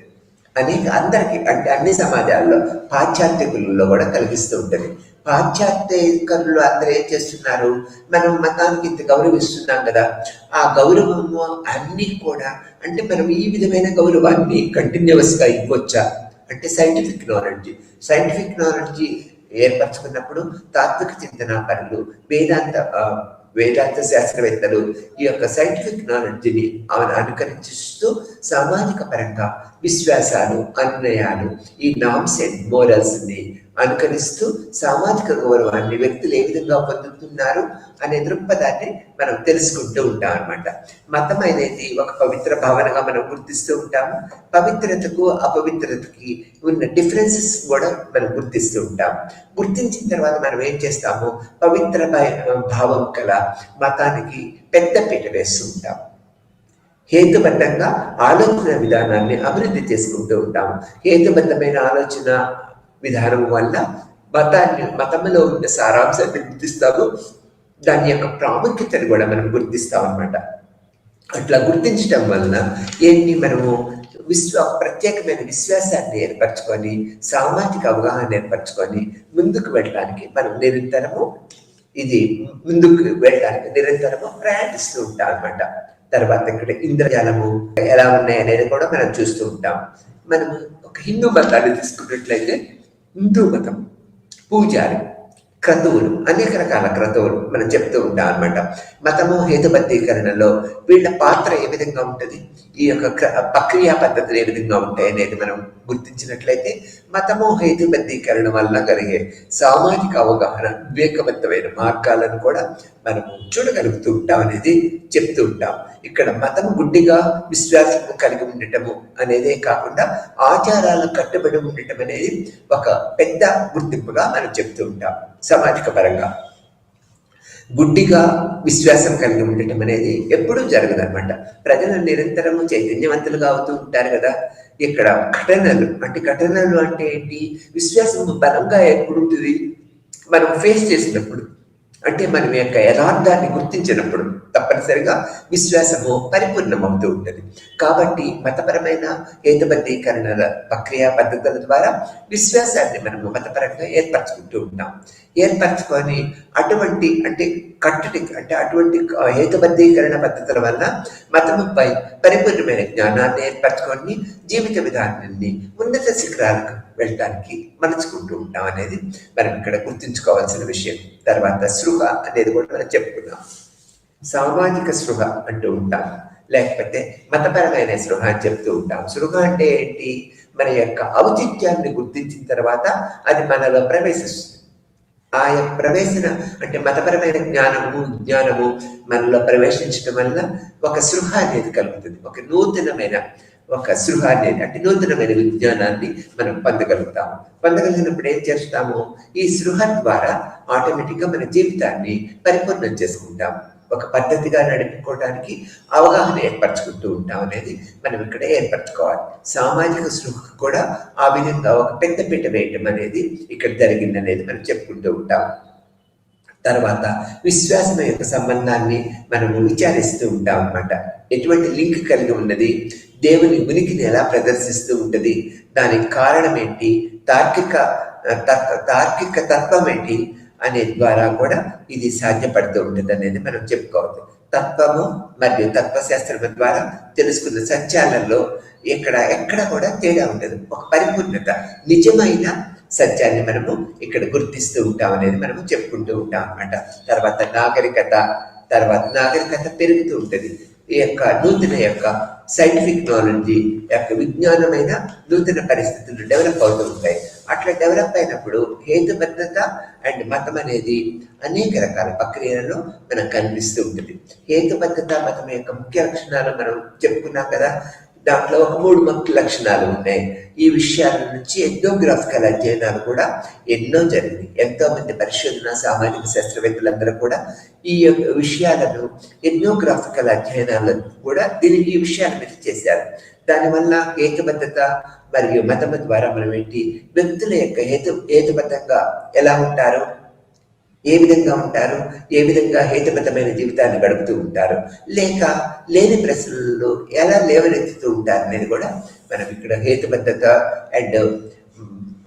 S1: అందరికీ అంటే అన్ని సమాజాల్లో పాశ్చాత్యకులలో కూడా కలిగిస్తూ ఉంటుంది. పాశ్చాత్యకరులు అందరూ ఏం చేస్తున్నారు? మనం మతానికి ఇంత గౌరవిస్తున్నాం కదా, ఆ గౌరవము అన్నీ కూడా అంటే మనం ఈ విధమైన గౌరవాన్ని కంటిన్యూస్గా ఇవ్వచ్చా అంటే సైంటిఫిక్ నాలెడ్జి ఏర్పరచుకున్నప్పుడు తాత్విక చింతనా పరులు, వేదాంత శాస్త్రవేత్తలు ఈ యొక్క సైంటిఫిక్ నాలెడ్జిని అనుకరిస్తూ సామాజిక పరంగా విశ్వాసాలు, అన్వయాలు, ఈ నామ్స్ అండ్ మోరల్స్ ని అనుకరిస్తూ సామాజిక గౌరవాన్ని వ్యక్తులు ఏ విధంగా పొందుతున్నారు అనే దృక్పథాన్ని మనం తెలుసుకుంటూ ఉంటాం అనమాట. మతం అనేది ఒక పవిత్ర భావనగా మనం గుర్తిస్తూ ఉంటాము. పవిత్రతకు అపవిత్రతకి ఉన్న డిఫరెన్సెస్ కూడా మనం గుర్తిస్తూ ఉంటాం. గుర్తించిన తర్వాత మనం ఏం చేస్తాము? పవిత్ర భావం కల మతానికి పెద్ద పీట వేస్తూ ఉంటాం. హేతుబద్ధంగా ఆలోచన విధానాన్ని అభివృద్ధి చేసుకుంటూ ఉంటాము. హేతుబద్ధమైన ఆలోచన విధానం వల్ల మతంలో ఉన్న సారాంశాన్ని గుర్తిస్తాము. దాని యొక్క ప్రాముఖ్యతను కూడా మనం గుర్తిస్తాం అన్నమాట. అట్లా గుర్తించడం వలన మనము ప్రత్యేకమైన విశ్వాసాన్ని ఏర్పరచుకొని సామాజిక అవగాహన ఏర్పరచుకొని ముందుకు వెళ్ళడానికి మనం నిరంతరము ప్రయాణిస్తూ ఉంటాం అన్నమాట. తర్వాత ఇక్కడ ఇంద్రజాలము ఎలా ఉన్నాయి అనేది కూడా మనం చూస్తూ ఉంటాం. మనము ఒక హిందూ మతాన్ని తీసుకున్నట్లయితే హిందూ మతం పూజారి, క్రతువులు, అనేక రకాల క్రతువులు మనం చెప్తూ ఉంటాం అనమాట. మతము హేతుబద్ధీకరణలో వీళ్ళ పాత్ర ఏ విధంగా ఉంటుంది, ఈ యొక్క ప్రక్రియా పద్ధతులు ఏ విధంగా ఉంటాయి అనేది మనం గుర్తించినట్లయితే మతము హేతుబద్ధీకరణ వల్ల కలిగే సామాజిక అవగాహన, వివేకవంతమైన మార్గాలను కూడా మనము చూడగలుగుతూ ఉంటాం అనేది చెప్తూ ఉంటాం. ఇక్కడ మతము గుడ్డిగా విశ్వాసము కలిగి ఉండటము అనేదే కాకుండా ఆచారాలకు కట్టుబడి ఉండటం అనేది ఒక పెద్ద గుర్తింపుగా మనం చెప్తూ ఉంటాం. సామాజిక పరంగా గుడ్డిగా విశ్వాసం కలిగి ఉండటం అనేది ఎప్పుడూ జరగదన్నమాట. ప్రజలు నిరంతరము చైతన్యవంతులుగా అవుతూ ఉంటారు కదా. ఇక్కడ ఘటనలు అంటే ఏంటి, విశ్వాసం బలంగా ఎప్పుడు ఉంటుంది, మనం ఫేస్ చేసినప్పుడు, అంటే మనం యొక్క యథార్థాన్ని గుర్తించినప్పుడు తప్పనిసరిగా విశ్వాసము పరిపూర్ణమవుతూ ఉంటుంది. కాబట్టి మతపరమైన హేతుబద్ధీకరణల ప్రక్రియ పద్ధతుల ద్వారా విశ్వాసాన్ని మనము మతపరంగా ఏర్పరచుకుంటూ ఉంటాం. ఏర్పరచుకొని అటువంటి అటువంటి హేతుబద్ధీకరణ పద్ధతుల వల్ల మతముపై పరిపూర్ణమైన జ్ఞానాన్ని ఏర్పరచుకొని జీవిత విధానాన్ని ఉన్నత శిఖరాలకు వెళ్ళడానికి మలుచుకుంటూ ఉంటాం అనేది మనం ఇక్కడ గుర్తుంచుకోవాల్సిన విషయం. తర్వాత స్పృహ అనేది కూడా మనం చెప్పుకున్నాం. సామాజిక స్పృహ అంటూ ఉంటాం, లేకపోతే మతపరమైన స్పృహ అని చెప్తూ ఉంటాం. స్పృహ అంటే ఏంటి, మన యొక్క ఔచిత్యాన్ని గుర్తించిన తర్వాత అది మనలో ప్రవేశిస్తుంది. ఆ యొక్క ప్రవేశన అంటే మతపరమైన జ్ఞానము మనలో ప్రవేశించడం వల్ల ఒక స్పృహ అనేది కలుగుతుంది. ఒక నూతనమైన స్పృహ అనేది అంటే నూతనమైన విజ్ఞానాన్ని మనం పొందగలిగినప్పుడు ఏం చేస్తాము, ఈ స్పృహ ద్వారా ఆటోమేటిక్గా మన జీవితాన్ని పరిపూర్ణం చేసుకుంటాం. ఒక పద్ధతిగా నడుపుకోవడానికి అవగాహన ఏర్పరచుకుంటూ ఉంటాం అనేది మనం ఇక్కడ ఏర్పరచుకోవాలి. సామాజిక స్పృహ కూడా ఆ విధంగా ఒక పెద్దపీట వేయటం అనేది ఇక్కడ జరిగింది అనేది మనం చెప్పుకుంటూ ఉంటాం. తర్వాత విశ్వాసం యొక్క సంబంధాన్ని మనము విచారిస్తూ ఉంటాం అన్నమాట. ఎటువంటి లింక్ కలిగి ఉన్నది, దేవుని ఉనికిని ఎలా ప్రదర్శిస్తూ ఉంటుంది, దానికి కారణం ఏంటి, తార్కిక తత్వం ఏంటి అనే ద్వారా కూడా ఇది సాధ్యపడుతూ ఉంటుంది అనేది మనం చెప్పుకోవాలి. తత్వము మరియు తత్వశాస్త్రం ద్వారా తెలుసుకున్న సత్యాలలో ఎక్కడ కూడా తేడా ఉండదు. ఒక పరిపూర్ణత, నిజమైన సత్యాన్ని మనము ఇక్కడ గుర్తిస్తూ ఉంటాం అనేది మనము చెప్పుకుంటూ ఉంటాం అన్నమాట. తర్వాత నాగరికత పెరుగుతూ ఉంటుంది. ఈ యొక్క నూతన సైంటిఫిక్ నాలెడ్జి విజ్ఞానమైన నూతన పరిస్థితులు డెవలప్ అవుతూ ఉంటాయి. అట్లా డెవలప్ అయినప్పుడు హేతుబద్ధత అండ్ మతం అనేది అనేక రకాల ప్రక్రియలలో మనకు కనిపిస్తూ ఉంటుంది. హేతుబద్ధత మతం యొక్క ముఖ్య లక్షణాలు మనం చెప్పుకున్నాం కదా. దాంట్లో ఒక 3 ముఖ్య లక్షణాలు ఉన్నాయి. ఈ విషయాల నుంచి ఎథ్నోగ్రాఫికల్ అధ్యయనాలు కూడా ఎన్నో జరిగింది. ఎంతో మంది పరిశోధన సామాజిక శాస్త్రవేత్తలందరూ కూడా ఈ విషయాలను ఎథ్నోగ్రాఫికల్ అధ్యయనాలు కూడా ఈ విషయాల మీద చేశారు. దానివల్ల హేతుబద్ధత మరియు మతము ద్వారా మనం వ్యక్తుల యొక్క హేతుబద్ధంగా ఎలా ఉంటారు, ఏ విధంగా ఉంటారు, ఏ విధంగా హేతుబద్ధమైన జీవితాన్ని గడుపుతూ ఉంటారు, లేక లేని ప్రశ్నలను ఎలా లేవనెత్తుతూ ఉంటారు అనేది కూడా మనం ఇక్కడ హేతుబద్ధత అండ్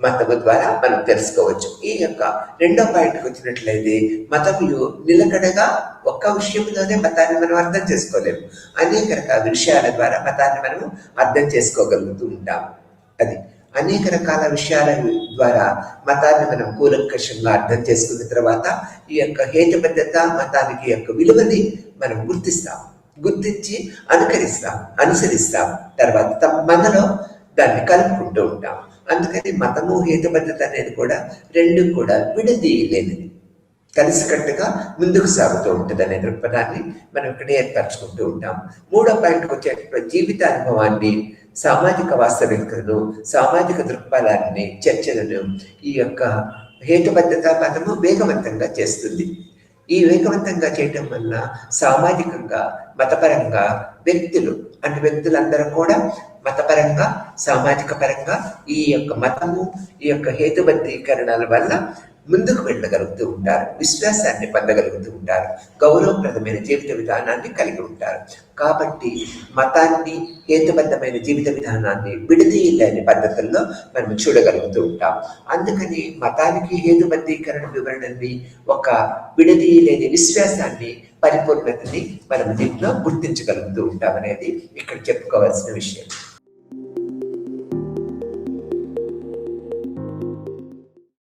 S1: మతము ద్వారా మనం తెలుసుకోవచ్చు. ఈ యొక్క రెండో పాయింట్కి వచ్చినట్లయితే మతములు నిలకడగా ఒక్క విషయంలోనే మతాన్ని మనం అర్థం చేసుకోలేము. అనేక రకాల విషయాల ద్వారా మతాన్ని మనం అర్థం చేసుకోగలుగుతూ ఉంటాం. అది అనేక రకాల విషయాల ద్వారా మతాన్ని మనం కూలంకషంగా అర్థం చేసుకున్న తర్వాత ఈ యొక్క హేతుబద్ధత మతానికి యొక్క విలువని మనం గుర్తించి అనుసరిస్తాం. తర్వాత మనలో దాన్ని కలుపుకుంటూ ఉంటాం. అందుకని మతము హేతుబద్ధత అనేది కూడా రెండు కూడా విడదీయలేనిది, కలిసికట్టుగా ముందుకు సాగుతూ ఉంటుంది అనే దృక్పథాన్ని మనం ఇక్కడ ఏర్పరచుకుంటూ ఉంటాం. మూడో పాయింట్కి వచ్చేటప్పుడు జీవిత అనుభవాన్ని, సామాజిక వాస్తవికతను, సామాజిక దృక్పథాన్ని, చర్చలను ఈ యొక్క హేతుబద్ధత పదము వేగవంతంగా చేస్తుంది. ఈ వేగవంతంగా చేయటం వల్ల సామాజికంగా మతపరంగా వ్యక్తులందరూ కూడా మతపరంగా సామాజిక పరంగా ఈ యొక్క మతము ఈ యొక్క హేతుబద్ధీకరణల వల్ల ముందుకు వెళ్ళగలుగుతూ ఉంటారు, విశ్వాసాన్ని పొందగలుగుతూ ఉంటారు, గౌరవప్రదమైన జీవిత విధానాన్ని కలిగి ఉంటారు. కాబట్టి మతాన్ని హేతుబద్ధమైన జీవిత విధానాన్ని విడదీయలేని పద్ధతుల్లో మనం చూడగలుగుతూ ఉంటాం. అందుకని మతానికి హేతుబద్ధీకరణ వివరణని, ఒక విడదీయలేని విశ్వాసాన్ని, పరిపూర్ణతని మనం దీంట్లో గుర్తించగలుగుతూ ఉంటాం అనేది ఇక్కడ చెప్పుకోవాల్సిన విషయం.